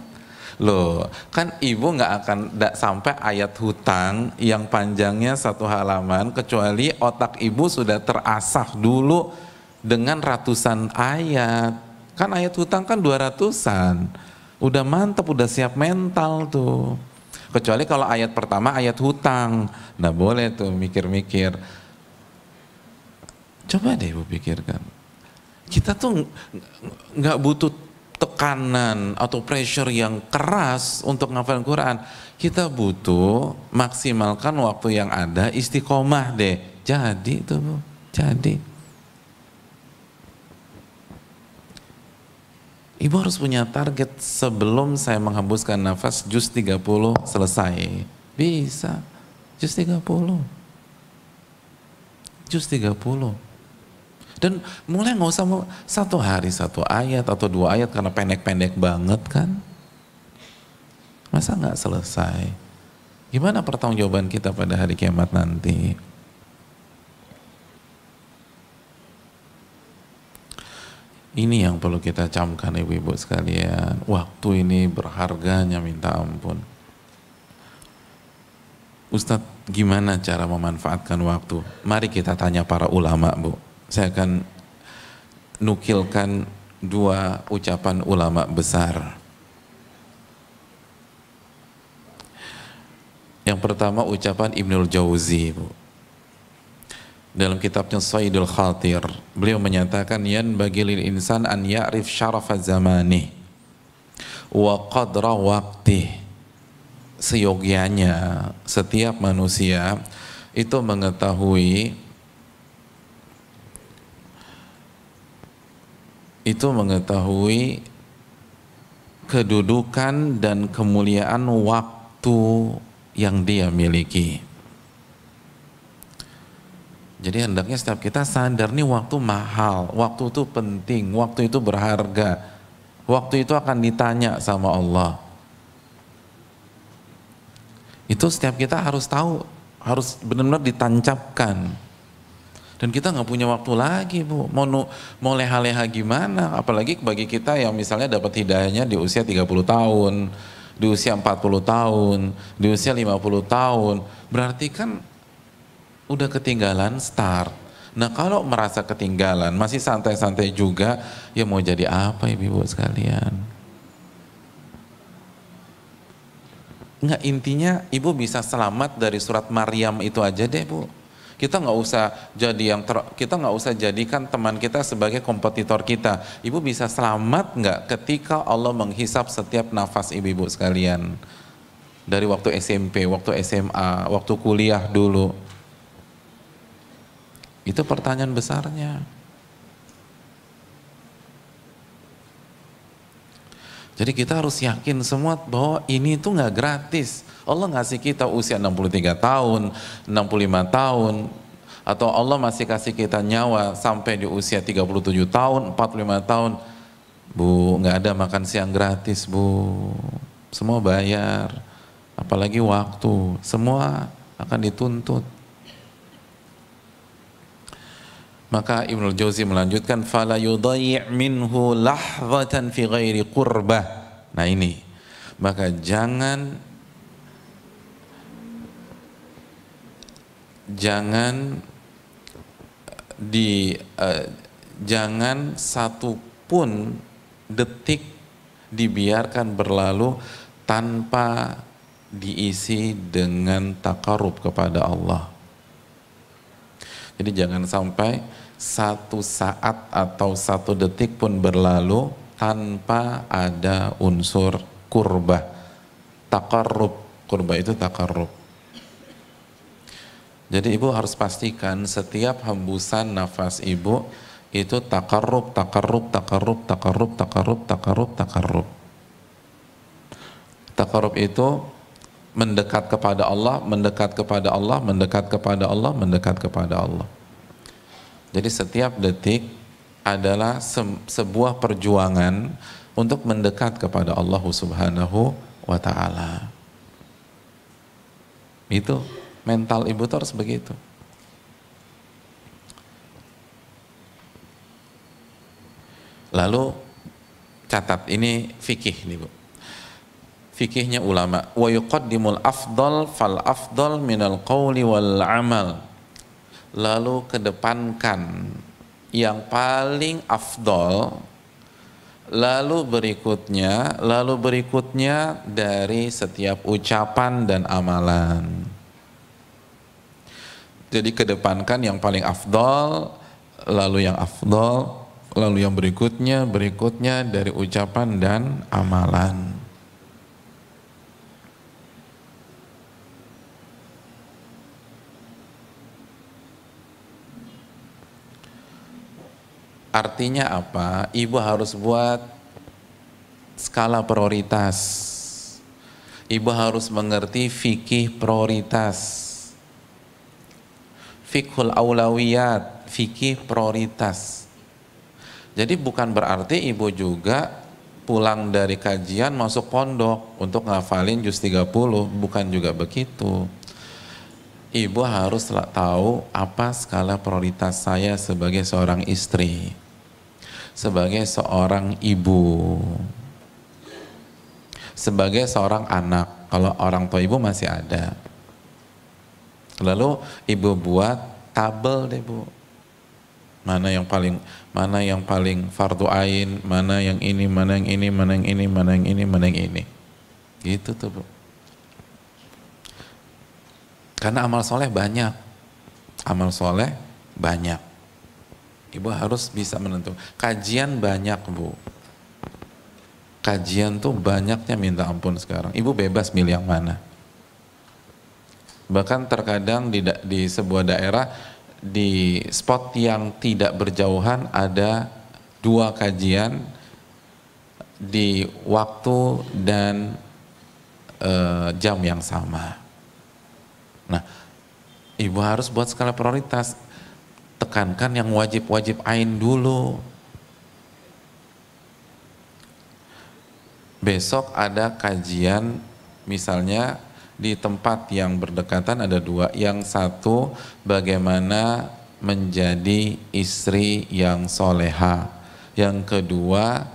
Loh, kan ibu nggak akan sampai ayat hutang yang panjangnya 1 halaman, kecuali otak ibu sudah terasah dulu dengan ratusan ayat. Kan ayat hutang kan 200-an. Udah mantep, udah siap mental tuh. Kecuali kalau ayat pertama ayat hutang, nah boleh tuh mikir-mikir. Coba deh ibu pikirkan. Kita tuh nggak butuh tekanan atau pressure yang keras untuk ngafalin Quran. Kita butuh maksimalkan waktu yang ada, istiqomah deh. Jadi itu Bu, jadi. Ibu harus punya target sebelum saya menghembuskan nafas juz 30 selesai. Bisa, juz 30. Juz 30. Dan mulai nggak usah satu hari satu ayat atau 2 ayat karena pendek-pendek banget kan. Masa nggak selesai? Gimana pertanggungjawaban kita pada hari kiamat nanti? Ini yang perlu kita camkan ibu-ibu sekalian. Waktu ini berharganya minta ampun. Ustadz, gimana cara memanfaatkan waktu? Mari kita tanya para ulama, Bu. Saya akan nukilkan 2 ucapan ulama besar. Yang pertama ucapan Ibnul Jauzi, Bu. Dalam kitabnya Sayyidul Khatir, beliau menyatakan yan bagi lil insan an ya'rif syarafa zamani wa qadra waqti. Seyogianya setiap manusia itu mengetahui kedudukan dan kemuliaan waktu yang dia miliki. Jadi hendaknya setiap kita sadar nih waktu mahal, waktu itu penting, waktu itu berharga, waktu itu akan ditanya sama Allah. Itu setiap kita harus tahu, harus benar-benar ditancapkan. Dan kita nggak punya waktu lagi, Bu. Mau leha-leha gimana? Apalagi bagi kita yang misalnya dapat hidayahnya di usia 30 tahun, di usia 40 tahun, di usia 50 tahun. Berarti kan udah ketinggalan start. Nah kalau merasa ketinggalan, masih santai-santai juga, ya mau jadi apa ibu-ibu sekalian? Nggak, intinya ibu bisa selamat dari surat Maryam itu aja deh, Bu. Kita nggak usah jadi kita nggak usah jadikan teman kita sebagai kompetitor kita. Ibu bisa selamat nggak ketika Allah menghisap setiap nafas ibu-ibu sekalian? Dari waktu SMP, waktu SMA, waktu kuliah dulu. Itu pertanyaan besarnya. Jadi kita harus yakin semua bahwa ini tuh nggak gratis. Allah ngasih kita usia 63 tahun, 65 tahun, atau Allah masih kasih kita nyawa sampai di usia 37 tahun, 45 tahun. Bu, nggak ada makan siang gratis, Bu. Semua bayar, apalagi waktu, semua akan dituntut. Maka Ibnul Jauzi melanjutkan fala yudai' minhu lahzatan fi ghairi qurbah. Nah ini, maka jangan satu pun detik dibiarkan berlalu tanpa diisi dengan takarub kepada Allah. Jadi jangan sampai satu saat atau satu detik pun berlalu tanpa ada unsur kurbah, takarrub. Kurbah itu takarrub. Jadi ibu harus pastikan setiap hembusan nafas ibu itu takarrub, takarrub, takarrub, takarrub, takarrub, takarrub, takarrub. Takarrub itu mendekat kepada Allah, mendekat kepada Allah, mendekat kepada Allah, mendekat kepada Allah. Jadi setiap detik adalah sebuah perjuangan untuk mendekat kepada Allah Subhanahu wa ta'ala. Itu mental ibu tuh harus begitu. Lalu catat, ini fikih nih Bu. Fikihnya ulama, wa yuqaddimul afdal fal afdal minal qawli wal amal. Lalu kedepankan yang paling afdal, lalu berikutnya dari setiap ucapan dan amalan. Jadi kedepankan yang paling afdal, lalu yang afdal, lalu yang berikutnya dari ucapan dan amalan. Artinya apa? Ibu harus buat skala prioritas. Ibu harus mengerti fikih prioritas. Fikhul aulawiyat, fikih prioritas. Jadi bukan berarti ibu juga pulang dari kajian masuk pondok untuk ngafalin juz 30, bukan juga begitu. Ibu harus tahu apa skala prioritas saya sebagai seorang istri, sebagai seorang ibu, sebagai seorang anak, kalau orang tua ibu masih ada. Lalu ibu buat tabel deh Bu, mana yang paling fardu ain, mana yang ini, mana yang ini, mana yang ini, mana yang ini, mana yang ini, gitu tuh Bu. Karena amal soleh banyak, ibu harus bisa menentukan. Kajian banyak Bu, kajian tuh banyaknya minta ampun sekarang. Ibu bebas milih yang mana. Bahkan terkadang di sebuah daerah, di spot yang tidak berjauhan ada 2 kajian di waktu dan jam yang sama. Nah, ibu harus buat skala prioritas. Tekankan yang wajib-wajib ain dulu. Besok ada kajian, misalnya di tempat yang berdekatan ada 2. Yang satu, bagaimana menjadi istri yang soleha. Yang kedua,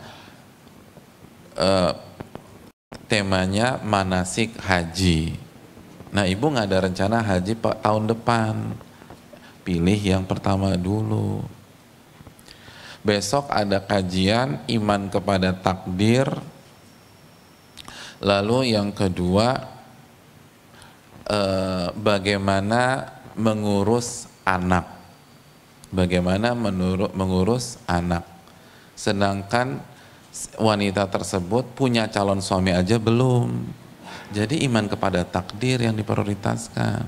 temanya manasik haji. Nah, ibu nggak ada rencana haji tahun depan, pilih yang pertama dulu. Besok ada kajian iman kepada takdir. Lalu yang kedua, bagaimana mengurus anak, mengurus anak. Sedangkan wanita tersebut punya calon suami aja belum. Jadi iman kepada takdir yang diprioritaskan.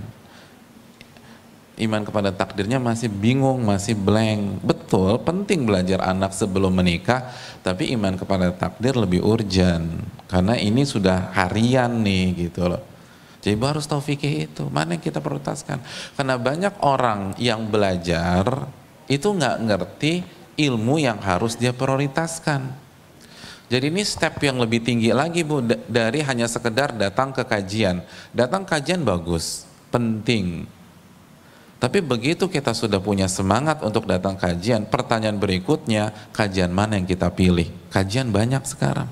Iman kepada takdirnya masih bingung, masih blank. Betul, penting belajar anak sebelum menikah, tapi iman kepada takdir lebih urgent. Karena ini sudah harian nih gitu loh. Jadi harus tahu fikih itu, mana yang kita prioritaskan. Karena banyak orang yang belajar itu nggak ngerti ilmu yang harus dia prioritaskan. Jadi ini step yang lebih tinggi lagi Bu, dari hanya sekedar datang ke kajian. Datang kajian bagus, penting. Tapi begitu kita sudah punya semangat untuk datang kajian, pertanyaan berikutnya, kajian mana yang kita pilih? Kajian banyak sekarang.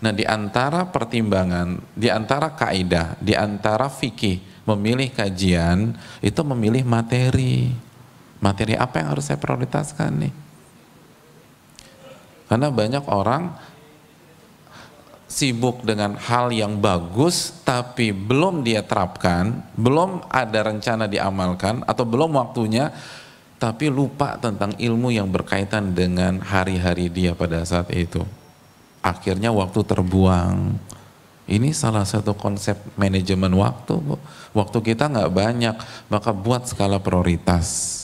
Nah, di antara pertimbangan, di antara kaidah, di antara fikih memilih kajian, itu memilih materi. Materi apa yang harus saya prioritaskan nih? Karena banyak orang sibuk dengan hal yang bagus tapi belum dia terapkan, belum ada rencana diamalkan atau belum waktunya, tapi lupa tentang ilmu yang berkaitan dengan hari-hari dia pada saat itu. Akhirnya waktu terbuang. Ini salah satu konsep manajemen waktu Bu. Waktu kita nggak banyak, maka buat skala prioritas.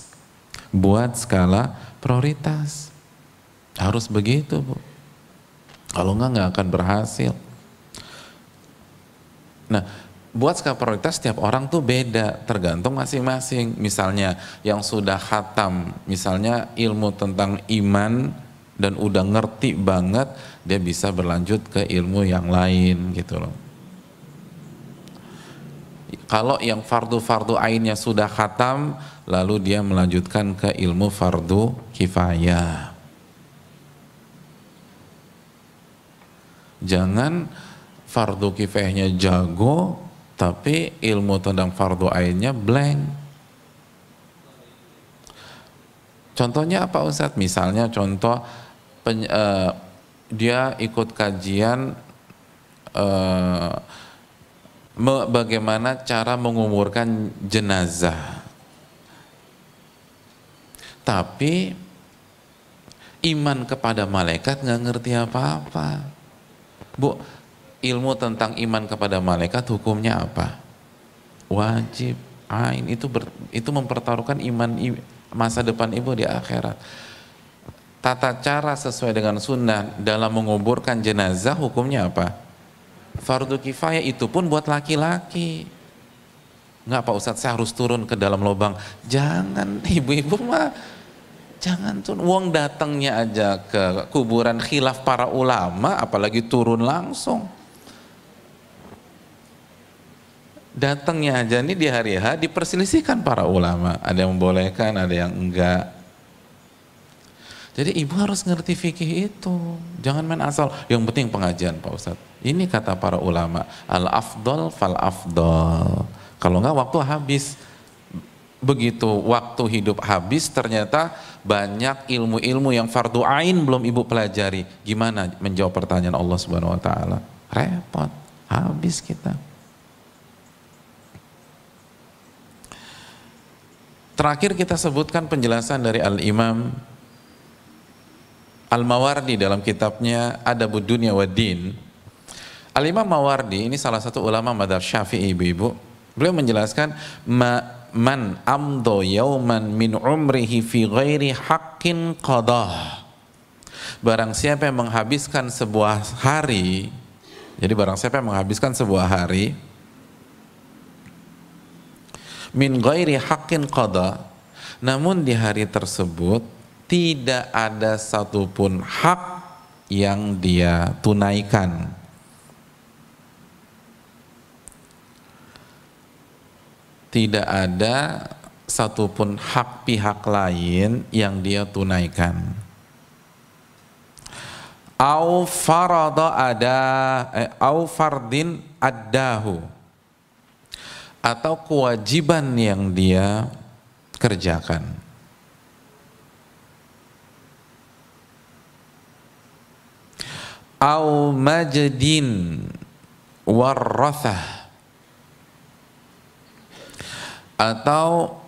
Buat skala prioritas. Harus begitu Bu. Kalau nggak akan berhasil. Nah, buat skala prioritas setiap orang tuh beda, tergantung masing-masing. Misalnya yang sudah khatam, misalnya ilmu tentang iman dan udah ngerti banget, dia bisa berlanjut ke ilmu yang lain gitu loh. Kalau yang fardu-fardu ainnya sudah khatam, lalu dia melanjutkan ke ilmu fardu kifayah. Jangan fardu kifayahnya jago, tapi ilmu tentang fardu ainnya blank. Contohnya apa Ustadz? Misalnya contoh dia ikut kajian bagaimana cara menguburkan jenazah, tapi iman kepada malaikat nggak ngerti apa-apa. Bu, ilmu tentang iman kepada malaikat hukumnya apa? Wajib, ain, itu mempertaruhkan iman masa depan ibu di akhirat. tata cara sesuai dengan sunnah dalam menguburkan jenazah hukumnya apa? Fardu kifayah, itu pun buat laki-laki. Nggak Pak Ustadz, saya harus turun ke dalam lubang. Jangan, ibu-ibu mah jangan turun. Wong datangnya aja ke kuburan khilaf para ulama, apalagi turun langsung. Datangnya aja nih di hari H diperselisihkan para ulama. Ada yang membolehkan, ada yang enggak. Jadi ibu harus ngerti fikih itu. Jangan main asal, yang penting pengajian Pak Ustadz. Ini kata para ulama, al-afdol fal-afdol. Kalau enggak waktu habis. Begitu waktu hidup habis, ternyata banyak ilmu-ilmu yang fardu ain belum ibu pelajari. Gimana menjawab pertanyaan Allah Subhanahu wa taala? Repot, habis kita. Terakhir kita sebutkan penjelasan dari Al-Imam Al-Mawardi dalam kitabnya Adabud Dunya Waddin. Al-Imam Mawardi ini salah satu ulama madzhab Syafi'i, ibu-ibu. Beliau menjelaskan man amdo yauman min umrihi fi ghairi haqqin qadah. Barang siapa yang menghabiskan sebuah hari, jadi barang siapa yang menghabiskan sebuah hari min ghairi haqqin qada, namun di hari tersebut tidak ada satupun hak yang dia tunaikan. Tidak ada satupun hak pihak lain yang dia tunaikan. Au farada au fardin addahu, atau kewajiban yang dia kerjakan. Au majdin warrathah, atau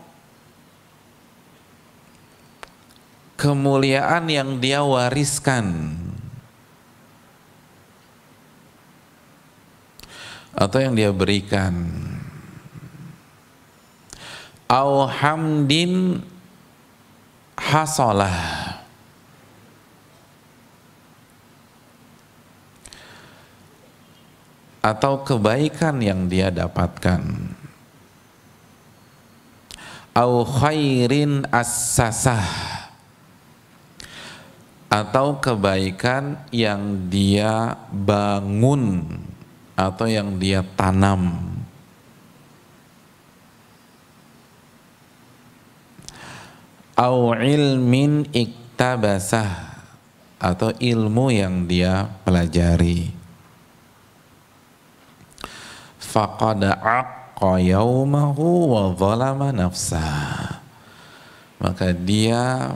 kemuliaan yang dia wariskan, atau yang dia berikan. Au hamdin hasalah, atau kebaikan yang dia dapatkan. Au khairin assasah, atau kebaikan yang dia bangun atau yang dia tanam. Au ilmin iktabasah, atau ilmu yang dia pelajari. Faqad aqqa yaumahu wa zalama nafsah, maka dia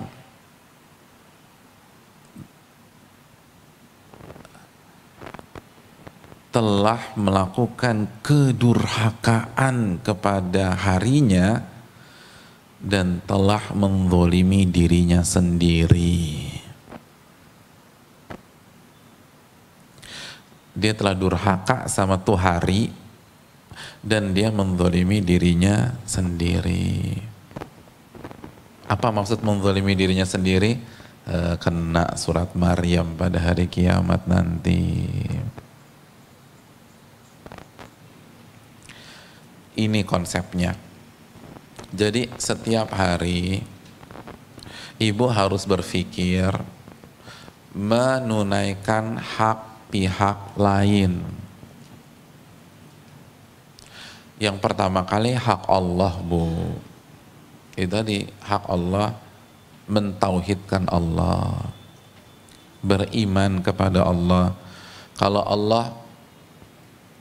telah melakukan kedurhakaan kepada harinya dan telah menzalimi dirinya sendiri. Dia telah durhaka sama tuh hari dan dia menzalimi dirinya sendiri. Apa maksud menzalimi dirinya sendiri? Kena surat Maryam pada hari kiamat nanti. Ini konsepnya. Jadi setiap hari ibu harus berpikir menunaikan hak pihak lain. Yang pertama kali hak Allah, Bu. Itu tadi hak Allah, mentauhidkan Allah, beriman kepada Allah. Kalau Allah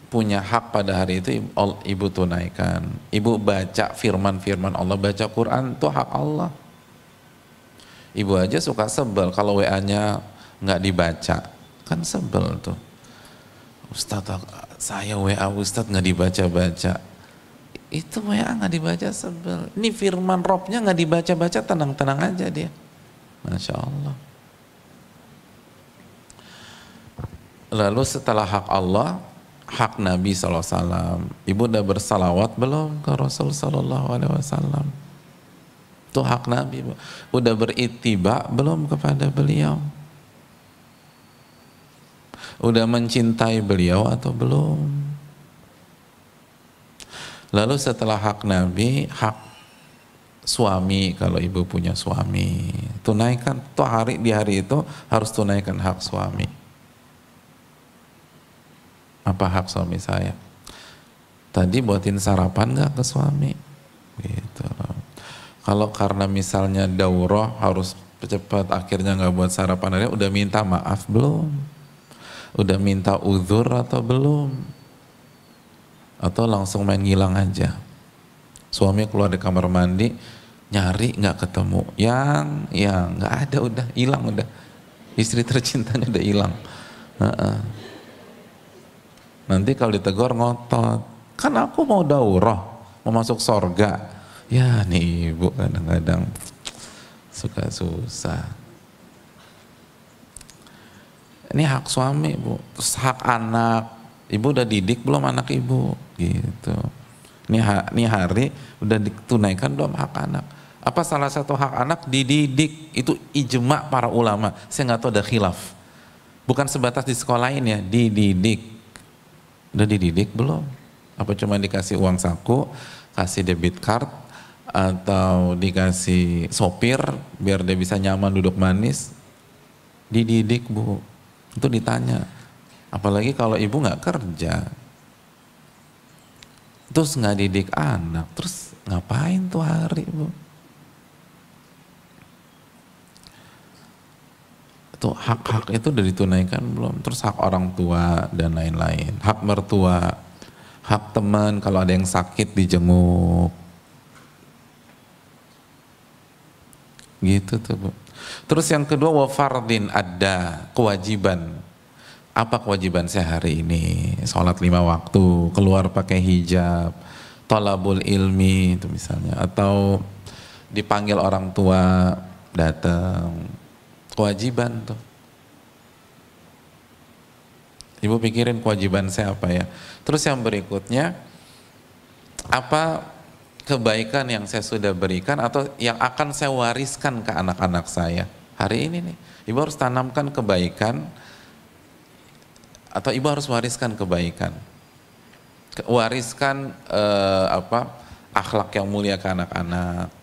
punya hak pada hari itu, ibu tunaikan. Ibu baca firman-firman Allah, baca Quran, itu hak Allah. Ibu aja suka sebel kalau WA-nya nggak dibaca, kan sebel tuh. Ustadz, saya WA Ustadz nggak dibaca-baca. Itu WA nggak dibaca, sebel. Ini firman Robnya nggak dibaca-baca, tenang-tenang aja dia. Masya Allah. Lalu setelah hak Allah, hak Nabi SAW. Ibu udah bersalawat belum ke Rasul SAW? Itu hak Nabi. Udah berittiba belum kepada beliau? Udah mencintai beliau atau belum? Lalu setelah hak Nabi, hak suami, kalau ibu punya suami, tunaikan tuh di hari itu harus tunaikan hak suami. Apa hak suami saya? Tadi buatin sarapan nggak ke suami? Gitu. Kalau karena misalnya daurah harus cepat, akhirnya nggak buat sarapan, akhirnya udah minta maaf belum? Udah minta uzur atau belum? Atau langsung main ngilang aja? Suami keluar dari kamar mandi, nyari nggak ketemu, yang nggak ada, udah hilang, udah istri tercintanya udah hilang. Nanti kalau ditegur ngotot, kan aku mau daurah, mau masuk sorga. Ya nih ibu kadang-kadang suka susah. Ini hak suami bu, terus hak anak, ibu udah didik belum anak ibu, gitu. Ini hari udah ditunaikan belum hak anak? Apa salah satu hak anak dididik? Itu ijma para ulama. Saya nggak tahu ada khilaf. Bukan sebatas di sekolah ini ya, dididik. Udah dididik belum? Apa cuma dikasih uang saku, kasih debit card, atau dikasih sopir biar dia bisa nyaman duduk manis? Dididik bu. Itu ditanya. Apalagi kalau ibu nggak kerja. Terus nggak didik anak, terus ngapain tuh hari bu? Tuh hak-hak itu udah ditunaikan belum? Terus hak orang tua dan lain-lain, hak mertua, hak teman kalau ada yang sakit dijenguk, gitu tuh bu. Terus yang kedua wafardin, ada kewajiban. Apa kewajiban saya hari ini? Sholat 5 waktu, keluar pakai hijab, thalabul ilmi itu misalnya, atau dipanggil orang tua datang, kewajiban tuh. Ibu pikirin kewajiban saya apa ya. Terus yang berikutnya, apa kebaikan yang saya sudah berikan atau yang akan saya wariskan ke anak-anak saya hari ini nih. Ibu harus tanamkan kebaikan, atau ibu harus wariskan kebaikan, wariskan akhlak yang mulia ke anak-anak,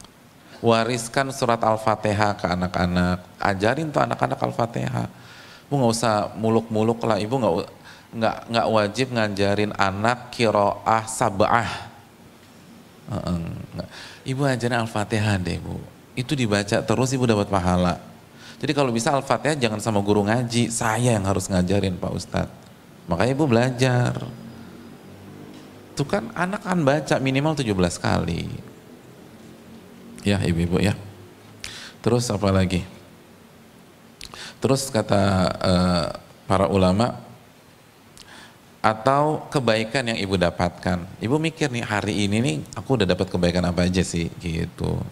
wariskan surat Al-Fatihah ke anak-anak, ajarin tuh anak-anak Al-Fatihah. Bu nggak usah muluk-muluk lah, ibu nggak wajib ngajarin anak qiraah sab'ah. Ibu ajarin Al-Fatihah deh bu, itu dibaca terus ibu dapat pahala. Jadi kalau bisa Al-Fatihah jangan sama guru ngaji, saya yang harus ngajarin Pak Ustadz. Makanya ibu belajar. Itu kan anak kan baca minimal 17 kali. Ya ibu-ibu ya. Terus apa lagi? Terus kata para ulama, atau kebaikan yang ibu dapatkan. Ibu mikir nih hari ini nih aku udah dapat kebaikan apa aja sih gitu.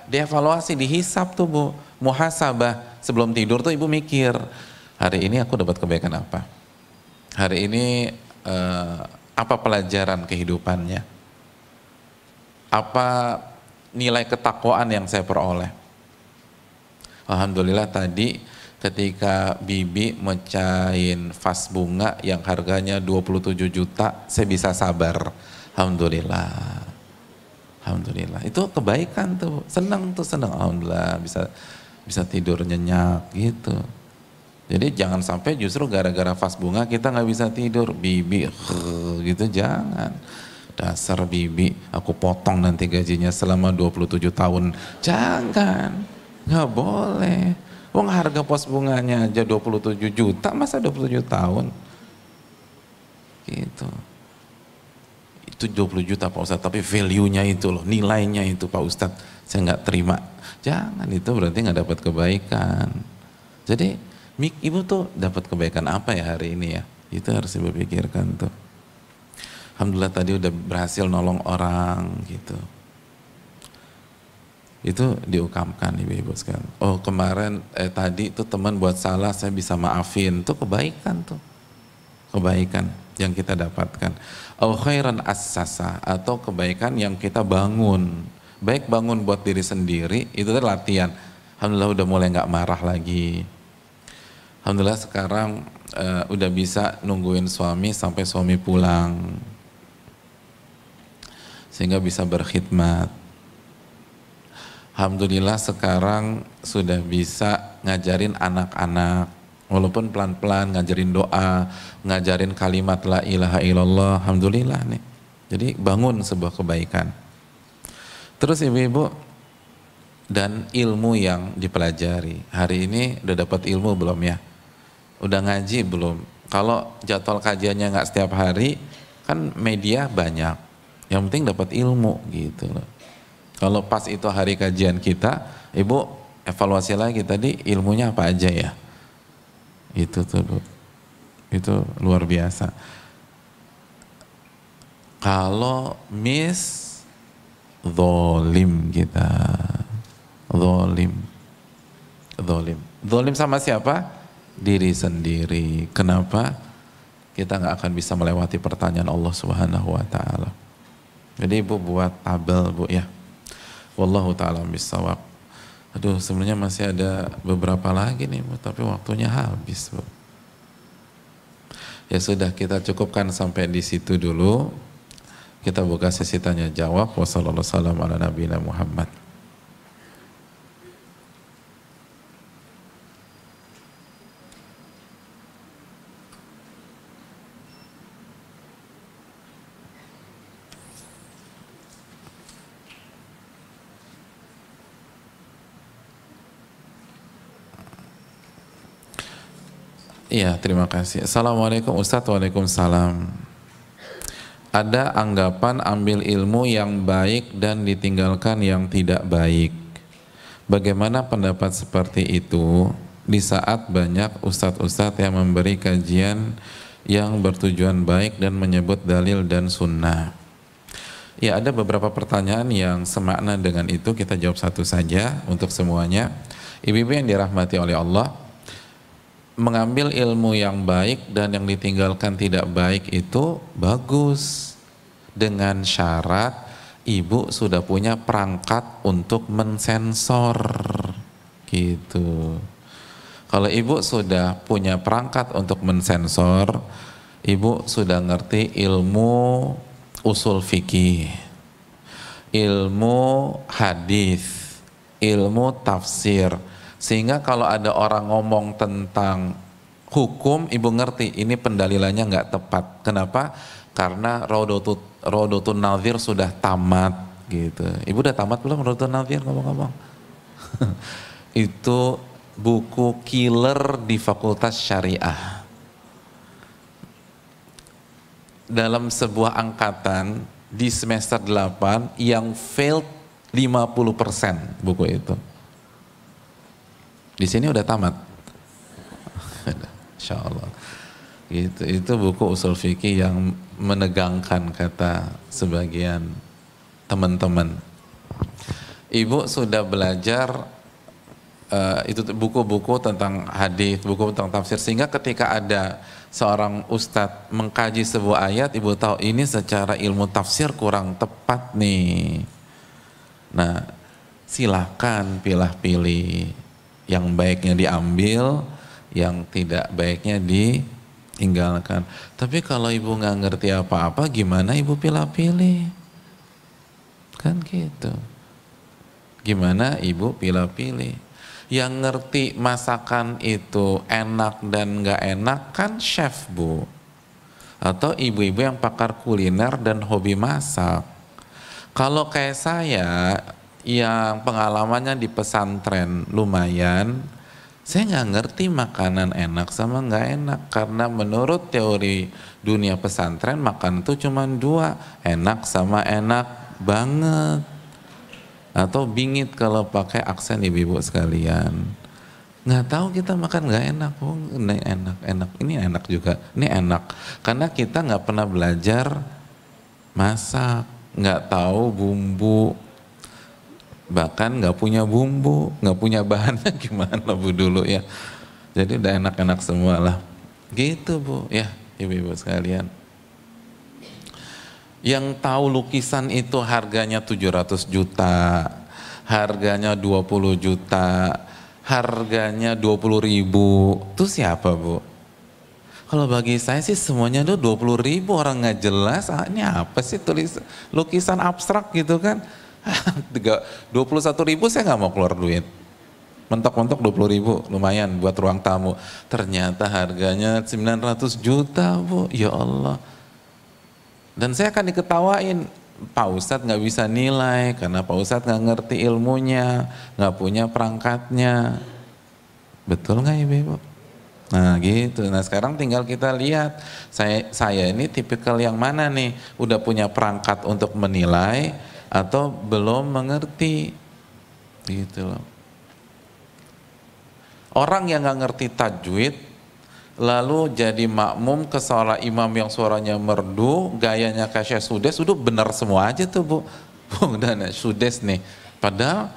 Dievaluasi, dihisap tuh bu, muhasabah. Sebelum tidur tuh ibu mikir, hari ini aku dapat kebaikan apa? Hari ini apa pelajaran kehidupannya? Apa nilai ketakwaan yang saya peroleh? Alhamdulillah tadi ketika bibi mecahin vas bunga yang harganya 27 juta, saya bisa sabar. Alhamdulillah. Alhamdulillah. Itu kebaikan tuh. Senang. Alhamdulillah bisa tidur nyenyak gitu. Jadi jangan sampai justru gara-gara vas bunga kita nggak bisa tidur. Bibi gitu, jangan. Dasar bibi, aku potong nanti gajinya selama 27 tahun. Jangan. Nggak boleh. Wong harga pos bunganya aja 27 juta, masa 27 tahun? Gitu. Itu 20 juta Pak Ustadz, tapi value-nya itu loh, nilainya itu Pak Ustadz, saya nggak terima. Jangan, itu berarti nggak dapat kebaikan. Jadi ibu tuh dapat kebaikan apa ya hari ini ya? Itu harus ibu pikirkan tuh. Alhamdulillah tadi udah berhasil nolong orang gitu. Itu diukamkan ibu-ibu sekalian. Oh kemarin tadi tuh teman buat salah, saya bisa maafin. Itu kebaikan tuh. Kebaikan yang kita dapatkan. Au khairan assasa, atau kebaikan yang kita bangun baik bangun buat diri sendiri, itu tuh latihan. Alhamdulillah udah mulai nggak marah lagi. Alhamdulillah sekarang udah bisa nungguin suami sampai suami pulang, sehingga bisa berkhidmat. Alhamdulillah sekarang sudah bisa ngajarin anak-anak, walaupun pelan-pelan ngajarin doa, ngajarin kalimat la ilaha illallah. Alhamdulillah nih. Jadi bangun sebuah kebaikan. Terus ibu-ibu, dan ilmu yang dipelajari. Hari ini udah dapat ilmu belum ya? Udah ngaji belum? Kalau jadwal kajiannya nggak setiap hari, kan media banyak. Yang penting dapat ilmu gitu loh. Kalau pas itu hari kajian kita, ibu evaluasi lagi tadi ilmunya apa aja ya? Itu tuh Bu. Itu luar biasa. Kalau miss zolim kita, zolim sama siapa? Diri sendiri. Kenapa? Kita nggak akan bisa melewati pertanyaan Allah Subhanahu Wa Taala. Jadi ibu buat tabel Bu ya. Wallahu taala bisawab. Aduh, sebenarnya masih ada beberapa lagi nih Bu, tapi waktunya habis Bu. Ya sudah, kita cukupkan sampai di situ dulu. Kita buka sesi tanya jawab. Wassalamualaikum warahmatullahi wabarakatuh. Iya, terima kasih. Assalamualaikum Ustadz. Waalaikumsalam. Ada anggapan ambil ilmu yang baik dan ditinggalkan yang tidak baik. Bagaimana pendapat seperti itu di saat banyak ustadz-ustadz yang memberi kajian yang bertujuan baik dan menyebut dalil dan sunnah? Ya, ada beberapa pertanyaan yang semakna dengan itu, kita jawab satu saja untuk semuanya. Ibu-ibu yang dirahmati oleh Allah, mengambil ilmu yang baik dan yang ditinggalkan tidak baik itu bagus, dengan syarat ibu sudah punya perangkat untuk mensensor gitu. Kalau ibu sudah punya perangkat untuk mensensor, ibu sudah ngerti ilmu usul fikih, ilmu hadis, ilmu tafsir, sehingga kalau ada orang ngomong tentang hukum, ibu ngerti ini pendalilannya nggak tepat. Kenapa? Karena Raudatun Nadhir sudah tamat gitu. Ibu udah tamat belum Raudatun Nadhir ngomong-ngomong? Itu buku killer di Fakultas Syariah. Dalam sebuah angkatan di semester 8 yang failed 50% buku itu. Di sini udah tamat. Insya Allah. Gitu. Itu buku usul fikih yang menegangkan kata sebagian teman-teman. Ibu sudah belajar itu buku-buku tentang hadis, buku tentang tafsir, sehingga ketika ada seorang ustadz mengkaji sebuah ayat, ibu tahu ini secara ilmu tafsir kurang tepat nih. Nah, silakan pilih-pilih, yang baiknya diambil, yang tidak baiknya ditinggalkan. Tapi kalau ibu nggak ngerti apa-apa, gimana ibu pilih-pilih? Kan gitu. Gimana ibu pilih-pilih? Yang ngerti masakan itu enak dan nggak enak kan chef Bu, atau ibu-ibu yang pakar kuliner dan hobi masak. Kalau kayak saya yang pengalamannya di pesantren lumayan, saya nggak ngerti makanan enak sama nggak enak, karena menurut teori dunia pesantren makan itu cuma dua, enak sama enak banget, atau bingit kalau pakai aksen ibu-ibu sekalian. Nggak tahu kita makan nggak enak, oh ini enak, ini enak juga, ini enak, karena kita nggak pernah belajar masak, nggak tahu bumbu, bahkan nggak punya bumbu, nggak punya bahannya gimana Bu dulu ya. Jadi udah enak-enak semua lah. Gitu Bu, ya ibu-ibu sekalian. Yang tahu lukisan itu harganya 700 juta, harganya 20 juta, harganya 20.000, itu siapa Bu? Kalau bagi saya sih semuanya tuh 20.000, orang nggak jelas, ini apa sih tulis lukisan abstrak gitu kan. 21.000 saya nggak mau keluar duit. Mentok-mentok 20.000 lumayan buat ruang tamu. Ternyata harganya 900 juta Bu, ya Allah. Dan saya akan diketawain, Pak Ustadz nggak bisa nilai karena Pak Ustadz nggak ngerti ilmunya, nggak punya perangkatnya. Betul nggak Ibu? Nah gitu. Nah sekarang tinggal kita lihat, saya ini tipikal yang mana nih? Udah punya perangkat untuk menilai atau belum mengerti? Gitu loh. Orang yang nggak ngerti tajwid lalu jadi makmum ke seorang imam yang suaranya merdu, gayanya kayak Syekh Sudes, udah benar semua aja tuh Bu. Udah Sudes nih. Padahal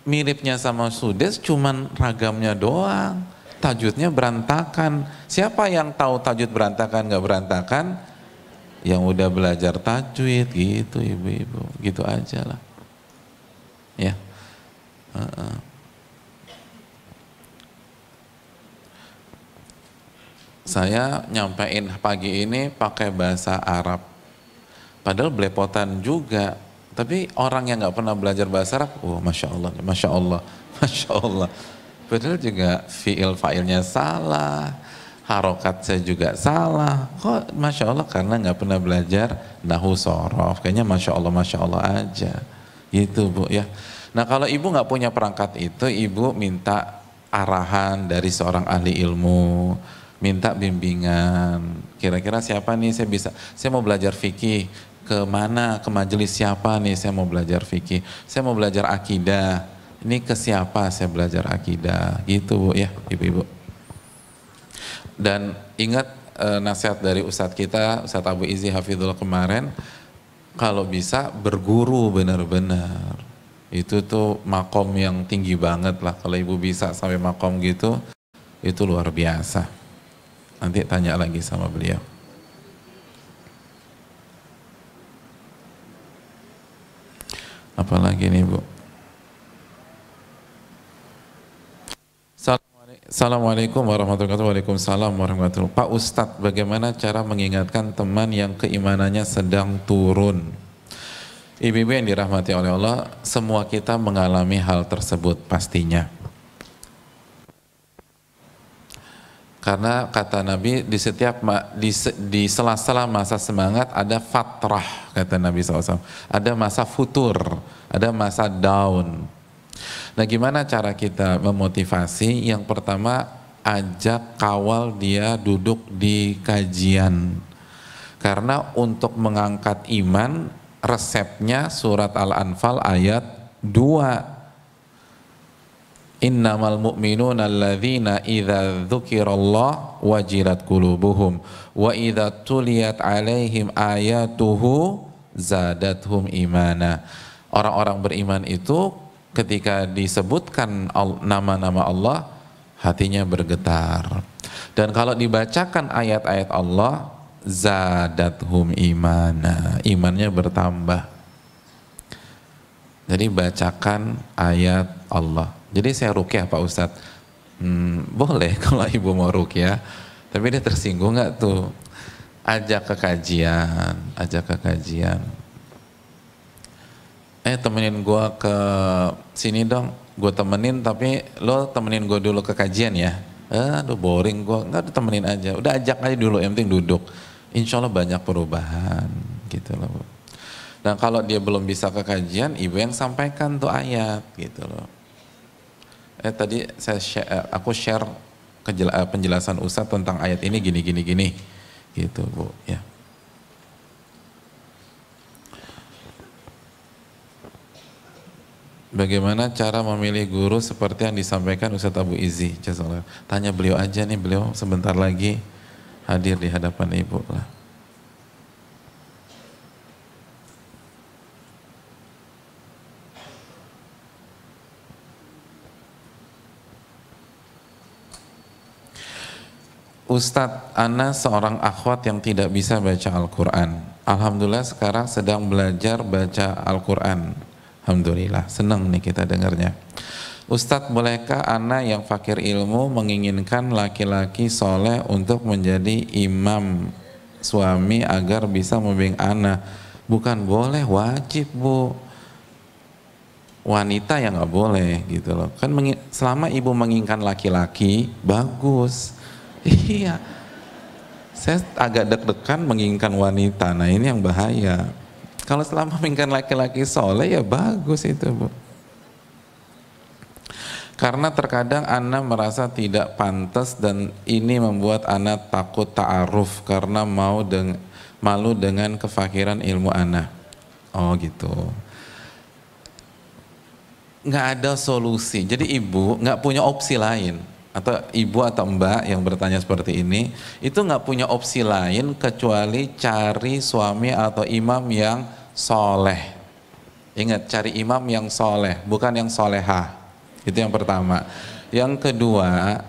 miripnya sama Sudes cuman ragamnya doang. Tajwidnya berantakan. Siapa yang tahu tajwid berantakan nggak berantakan? Yang udah belajar tajwid gitu ibu-ibu. Gitu aja lah. Ya. Saya nyampein pagi ini pakai bahasa Arab, padahal belepotan juga. Tapi orang yang nggak pernah belajar bahasa Arab, masya Allah, masya Allah, masya Allah. Padahal juga fiil failnya salah, harokat saya juga salah. Kok masya Allah karena nggak pernah belajar nahu sorof. Kayaknya masya Allah aja, gitu Bu ya. Nah kalau ibu nggak punya perangkat itu, ibu minta arahan dari seorang ahli ilmu. Minta bimbingan, kira-kira siapa nih saya mau belajar fikih, ke mana, ke majelis siapa nih saya mau belajar fikih, saya mau belajar akidah, ini ke siapa saya belajar akidah, gitu Bu ya ibu-ibu. Dan ingat nasihat dari Ustadz kita, Ustadz Abu Izzi Hafidhullah kemarin, kalau bisa berguru benar-benar, itu tuh makom yang tinggi banget lah, kalau ibu bisa sampai makom gitu, itu luar biasa. Nanti tanya lagi sama beliau. Apalagi nih Bu? Assalamualaikum warahmatullahi wabarakatuh. Waalaikumsalam warahmatullahi wabarakatuh. Pak Ustadz, bagaimana cara mengingatkan teman yang keimanannya sedang turun? Ibu-ibu yang dirahmati oleh Allah, semua kita mengalami hal tersebut pastinya. Karena kata Nabi di sela-sela masa semangat ada fatrah, kata Nabi SAW. Ada masa futur, ada masa down. Nah gimana cara kita memotivasi? Yang pertama, ajak kawal dia duduk di kajian. Karena untuk mengangkat iman, resepnya surat Al-Anfal ayat 2. Innamal mu'minuna alladzina idza dzukirallah wajilat qulubuhum wa idza tuliyat alaihim ayatuhu zadathum imana. Orang-orang beriman itu ketika disebutkan nama-nama Allah, hatinya bergetar. Dan kalau dibacakan ayat-ayat Allah, zadathum imana, imannya bertambah. Jadi bacakan ayat Allah. Jadi saya rukyah Pak Ustadz, boleh kalau ibu mau rukyah, tapi dia tersinggung nggak tuh? Ajak ke kajian, temenin gue ke sini dong, gue temenin tapi lo temenin gue dulu ke kajian ya. Aduh boring gue, nggak temenin aja, udah ajak aja dulu, yang penting duduk. Insya Allah banyak perubahan gitu loh Bu. Dan kalau dia belum bisa ke kajian, ibu yang sampaikan tuh ayat gitu loh. Tadi aku share penjelasan Ustadz tentang ayat ini gini gitu Bu ya. Bagaimana cara memilih guru seperti yang disampaikan Ustadz Abu Izzi? Tanya beliau aja nih, beliau sebentar lagi hadir di hadapan ibu lah. Ustadz, ana seorang akhwat yang tidak bisa baca Al-Quran. Alhamdulillah sekarang sedang belajar baca Al-Quran. Alhamdulillah, senang nih kita dengarnya. Ustadz, bolehkah anak yang fakir ilmu menginginkan laki-laki soleh untuk menjadi imam suami agar bisa membimbing anak? Bukan boleh, wajib bu. Wanita yang nggak boleh gitu loh. Kan selama ibu menginginkan laki-laki, bagus. Iya. Saya agak deg-degan menginginkan wanita. Nah ini yang bahaya. Kalau selama menginginkan laki-laki soleh ya bagus itu bu. Karena terkadang anak merasa tidak pantas dan ini membuat anak takut ta'aruf karena malu dengan kefakiran ilmu anak. Oh gitu. Nggak ada solusi. Jadi ibu nggak punya opsi lain. Atau ibu atau mbak yang bertanya seperti ini, itu nggak punya opsi lain kecuali cari suami atau imam yang soleh. Ingat, cari imam yang soleh, bukan yang solehah. Itu yang pertama. Yang kedua,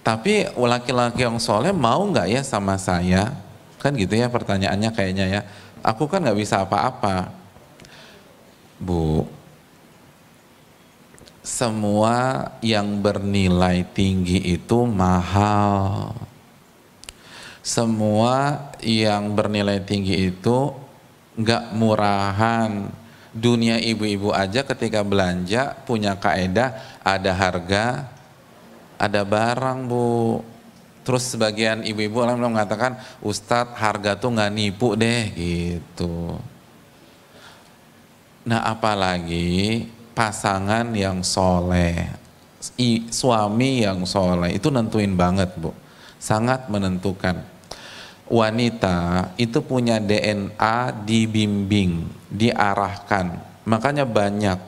tapi laki-laki yang soleh mau nggak ya sama saya? Kan gitu ya pertanyaannya kayaknya ya. Aku kan nggak bisa apa-apa. Bu, semua yang bernilai tinggi itu mahal. Semua yang bernilai tinggi itu nggak murahan. Dunia ibu-ibu aja ketika belanja punya kaedah, ada harga, ada barang bu. Terus sebagian ibu-ibu mengatakan, Ustadz harga tuh nggak nipu deh gitu. Nah apalagi pasangan yang soleh, suami yang soleh itu nentuin banget bu, sangat menentukan. Wanita itu punya DNA dibimbing, diarahkan. Makanya banyak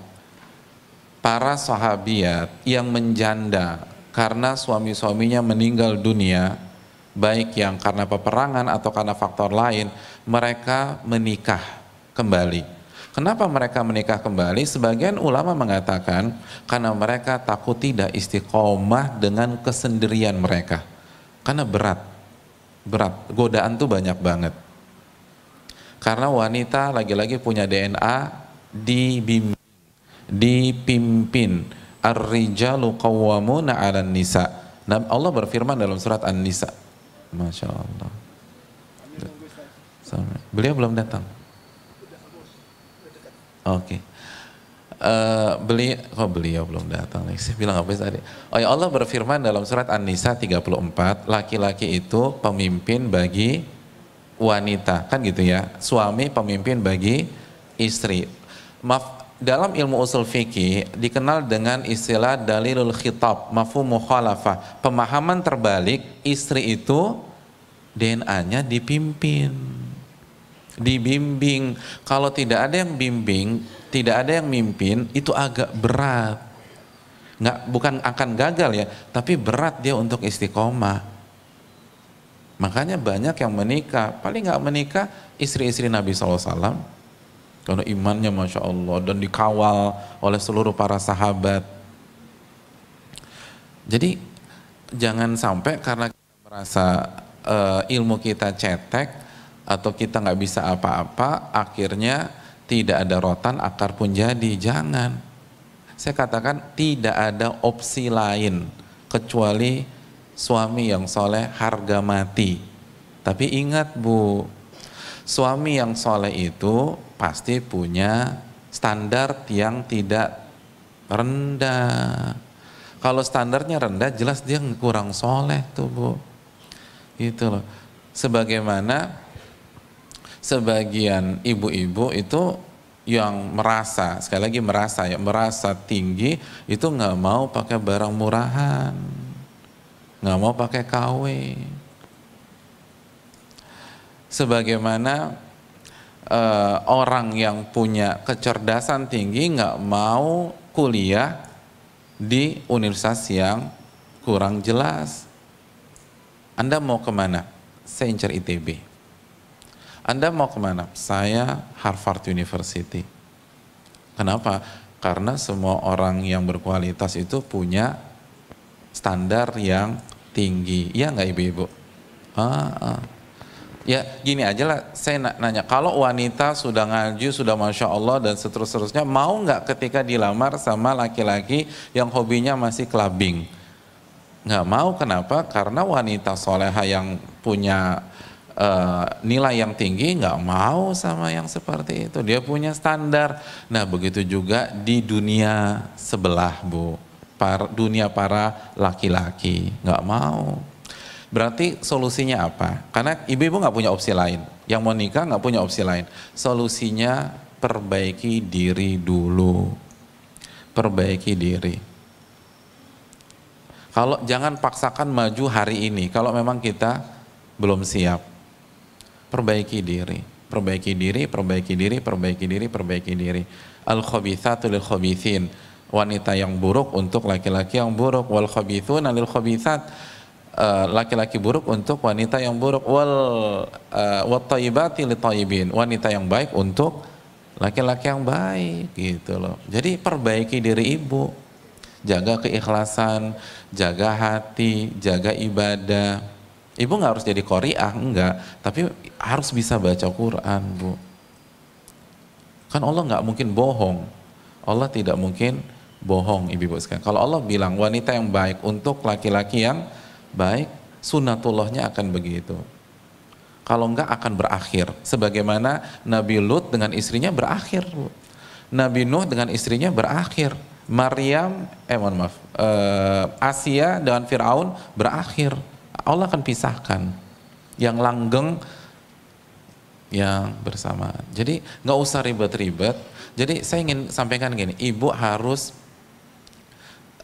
para sahabiat yang menjanda karena suami-suaminya meninggal dunia, baik yang karena peperangan atau karena faktor lain, mereka menikah kembali. Kenapa mereka menikah kembali? Sebagian ulama mengatakan karena mereka takut tidak istiqomah dengan kesendirian mereka. Karena berat, godaan tuh banyak banget. Karena wanita lagi-lagi punya DNA dipimpin. Ar-rijalu qawwamuna 'alan nisa. Nah, Allah berfirman dalam surat An-Nisa. Masya Allah. Beliau belum datang. Oke. Beliau belum datang. Saya bilang apa tadi? Oh ya, Allah berfirman dalam surat An-Nisa 34, laki-laki itu pemimpin bagi wanita, kan gitu ya. Suami pemimpin bagi istri. Dalam ilmu usul fikih dikenal dengan istilah dalilul khitab, mafhum mukhalafah. Pemahaman terbalik, istri itu DNA-nya dibimbing. Kalau tidak ada yang bimbing, tidak ada yang mimpin, itu agak berat. Bukan akan gagal ya, tapi berat dia untuk istiqomah. Makanya banyak yang menikah, paling nggak menikah istri-istri Nabi SAW, karena imannya Masya Allah dan dikawal oleh seluruh para sahabat. Jadi jangan sampai karena kita merasa ilmu kita cetek atau kita nggak bisa apa-apa, akhirnya tidak ada rotan, akar pun jadi. Jangan. Saya katakan tidak ada opsi lain kecuali suami yang soleh harga mati. Tapi ingat bu, suami yang soleh itu pasti punya standar yang tidak rendah. Kalau standarnya rendah, jelas dia kurang soleh tuh bu. Gitu loh. Sebagaimana sebagian ibu-ibu itu yang merasa, sekali lagi merasa tinggi, itu nggak mau pakai barang murahan, nggak mau pakai KW. Sebagaimana orang yang punya kecerdasan tinggi nggak mau kuliah di universitas yang kurang jelas. Anda mau kemana? Saya incar ITB. Anda mau kemana? Saya Harvard University. Kenapa? Karena semua orang yang berkualitas itu punya standar yang tinggi. Iya nggak ibu-ibu? Ya gini aja lah, saya nanya, kalau wanita sudah ngaji, sudah Masya Allah dan seterusnya, mau nggak ketika dilamar sama laki-laki yang hobinya masih clubbing? Nggak mau, kenapa? Karena wanita soleha yang punya nilai yang tinggi nggak mau sama yang seperti itu, dia punya standar. Nah begitu juga di dunia sebelah Bu, dunia para laki-laki nggak mau. Berarti solusinya apa? Karena ibu-ibu nggak punya opsi lain, yang mau nikah nggak punya opsi lain. Solusinya perbaiki diri dulu, perbaiki diri. Kalau jangan paksakan maju hari ini, kalau memang kita belum siap, perbaiki diri, perbaiki diri, perbaiki diri, perbaiki diri, perbaiki diri. Al-khabithatu lil khabithin, wanita yang buruk untuk laki-laki yang buruk, wal khabithuna lil khabithat, laki-laki buruk untuk wanita yang buruk, wat thayyibati lit thayyibin, wanita yang baik untuk laki-laki yang baik, gitu loh. Jadi perbaiki diri ibu, jaga keikhlasan, jaga hati, jaga ibadah. Ibu nggak harus jadi qori'ah, enggak, tapi harus bisa baca Quran, Bu. Kan Allah nggak mungkin bohong, Allah tidak mungkin bohong, ibu-ibu sekalian. Kalau Allah bilang wanita yang baik untuk laki-laki yang baik, sunnatullahnya akan begitu. Kalau enggak akan berakhir sebagaimana Nabi Lut dengan istrinya berakhir, Bu. Nabi Nuh dengan istrinya berakhir. Asia dengan Firaun berakhir. Allah akan pisahkan yang langgeng yang bersamaan. Jadi nggak usah ribet-ribet. Jadi saya ingin sampaikan gini, ibu harus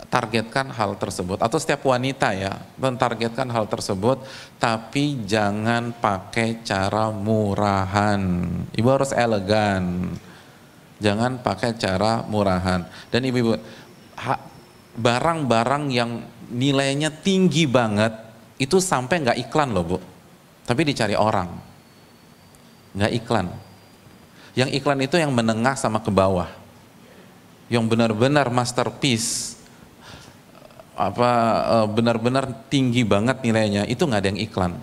targetkan hal tersebut, atau setiap wanita ya, mentargetkan hal tersebut, tapi jangan pakai cara murahan. Ibu harus elegan, jangan pakai cara murahan. Dan ibu-ibu, barang-barang yang nilainya tinggi banget, itu sampai nggak iklan loh Bu, tapi dicari orang, nggak iklan. Yang iklan itu yang menengah sama ke bawah, yang benar-benar masterpiece, benar-benar tinggi banget nilainya, itu nggak ada yang iklan,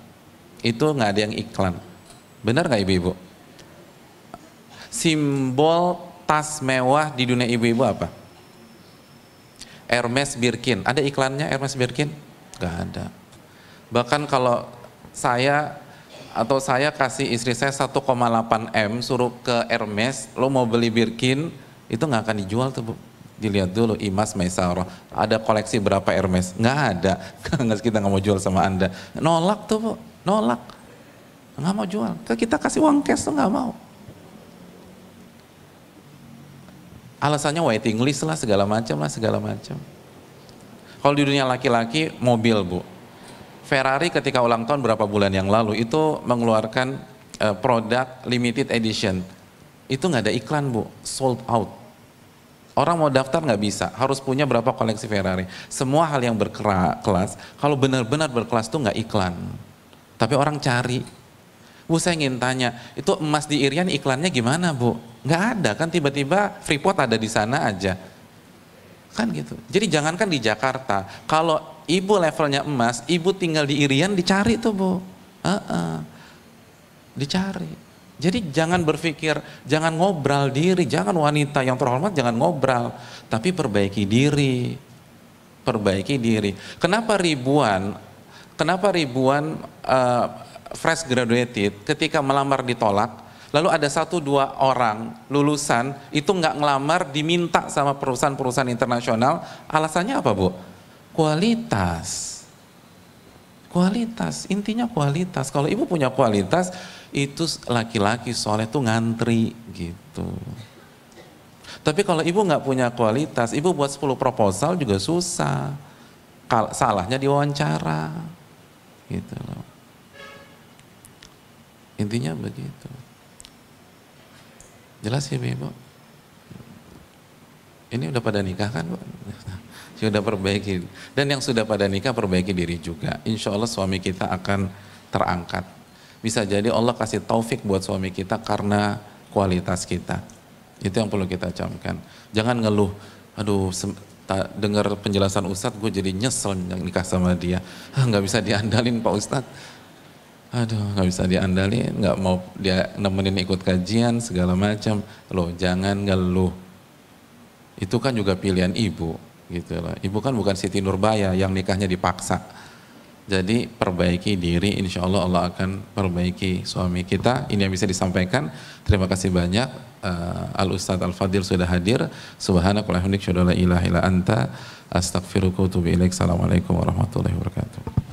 itu nggak ada yang iklan. Benar nggak ibu-ibu? Simbol tas mewah di dunia ibu-ibu apa? Hermes Birkin, ada iklannya Hermes Birkin? Nggak ada. Bahkan kalau saya kasih istri saya 1,8 M suruh ke Hermes, lo mau beli Birkin, itu nggak akan dijual tuh Bu. Dilihat dulu Imas Maisarah, ada koleksi berapa Hermes? Nggak ada, kita nggak mau jual sama Anda. Nolak tuh Bu, nolak, nggak mau jual. Kita kasih uang cash tuh nggak mau. Alasannya waiting list lah, segala macam. Kalau di dunia laki-laki, mobil Bu, Ferrari ketika ulang tahun berapa bulan yang lalu itu mengeluarkan produk limited edition, itu nggak ada iklan Bu, sold out. Orang mau daftar nggak bisa, harus punya berapa koleksi Ferrari. Semua hal yang berkelas, kalau benar-benar berkelas tuh nggak iklan, tapi orang cari. Bu, saya ingin tanya, itu emas di Irian iklannya gimana Bu? Nggak ada kan, tiba-tiba Freeport ada di sana aja, kan gitu. Jadi jangankan di Jakarta, kalau ibu levelnya emas, ibu tinggal di Irian dicari tuh Bu, dicari. Jadi jangan berpikir, jangan ngobral diri, jangan wanita yang terhormat jangan ngobral, tapi perbaiki diri, perbaiki diri. Kenapa ribuan fresh graduated ketika melamar ditolak, lalu ada 1-2 orang lulusan itu nggak ngelamar, diminta sama perusahaan-perusahaan internasional, alasannya apa Bu? Kualitas, intinya kualitas. Kalau ibu punya kualitas, itu laki-laki soalnya tuh ngantri gitu. Tapi kalau ibu nggak punya kualitas, ibu buat 10 proposal juga susah. Salahnya diwawancara, gitu loh. Intinya begitu. Jelas ya ibu? Ini udah pada nikah kan Bu? Sudah perbaiki. Dan yang sudah pada nikah perbaiki diri juga. Insya Allah suami kita akan terangkat. Bisa jadi Allah kasih taufik buat suami kita karena kualitas kita. Itu yang perlu kita camkan. Jangan ngeluh, aduh dengar penjelasan Ustadz gue jadi nyesel nikah sama dia. Nggak bisa diandalin Pak Ustadz. aduh nggak bisa diandalin, nggak mau dia nemenin ikut kajian segala macam. Loh jangan ngeluh, itu kan juga pilihan ibu gitu loh. Ibu kan bukan Siti Nurbaya yang nikahnya dipaksa. Jadi perbaiki diri, insya Allah Allah akan perbaiki suami kita. Ini yang bisa disampaikan. Terima kasih banyak. Al Ustadz Al Fadil sudah hadir. Subhanakallahumma wa bihamdika asyhadu an la ilaha illa anta astaghfiruka wa atubu ilaik. Assalamualaikum warahmatullahi wabarakatuh.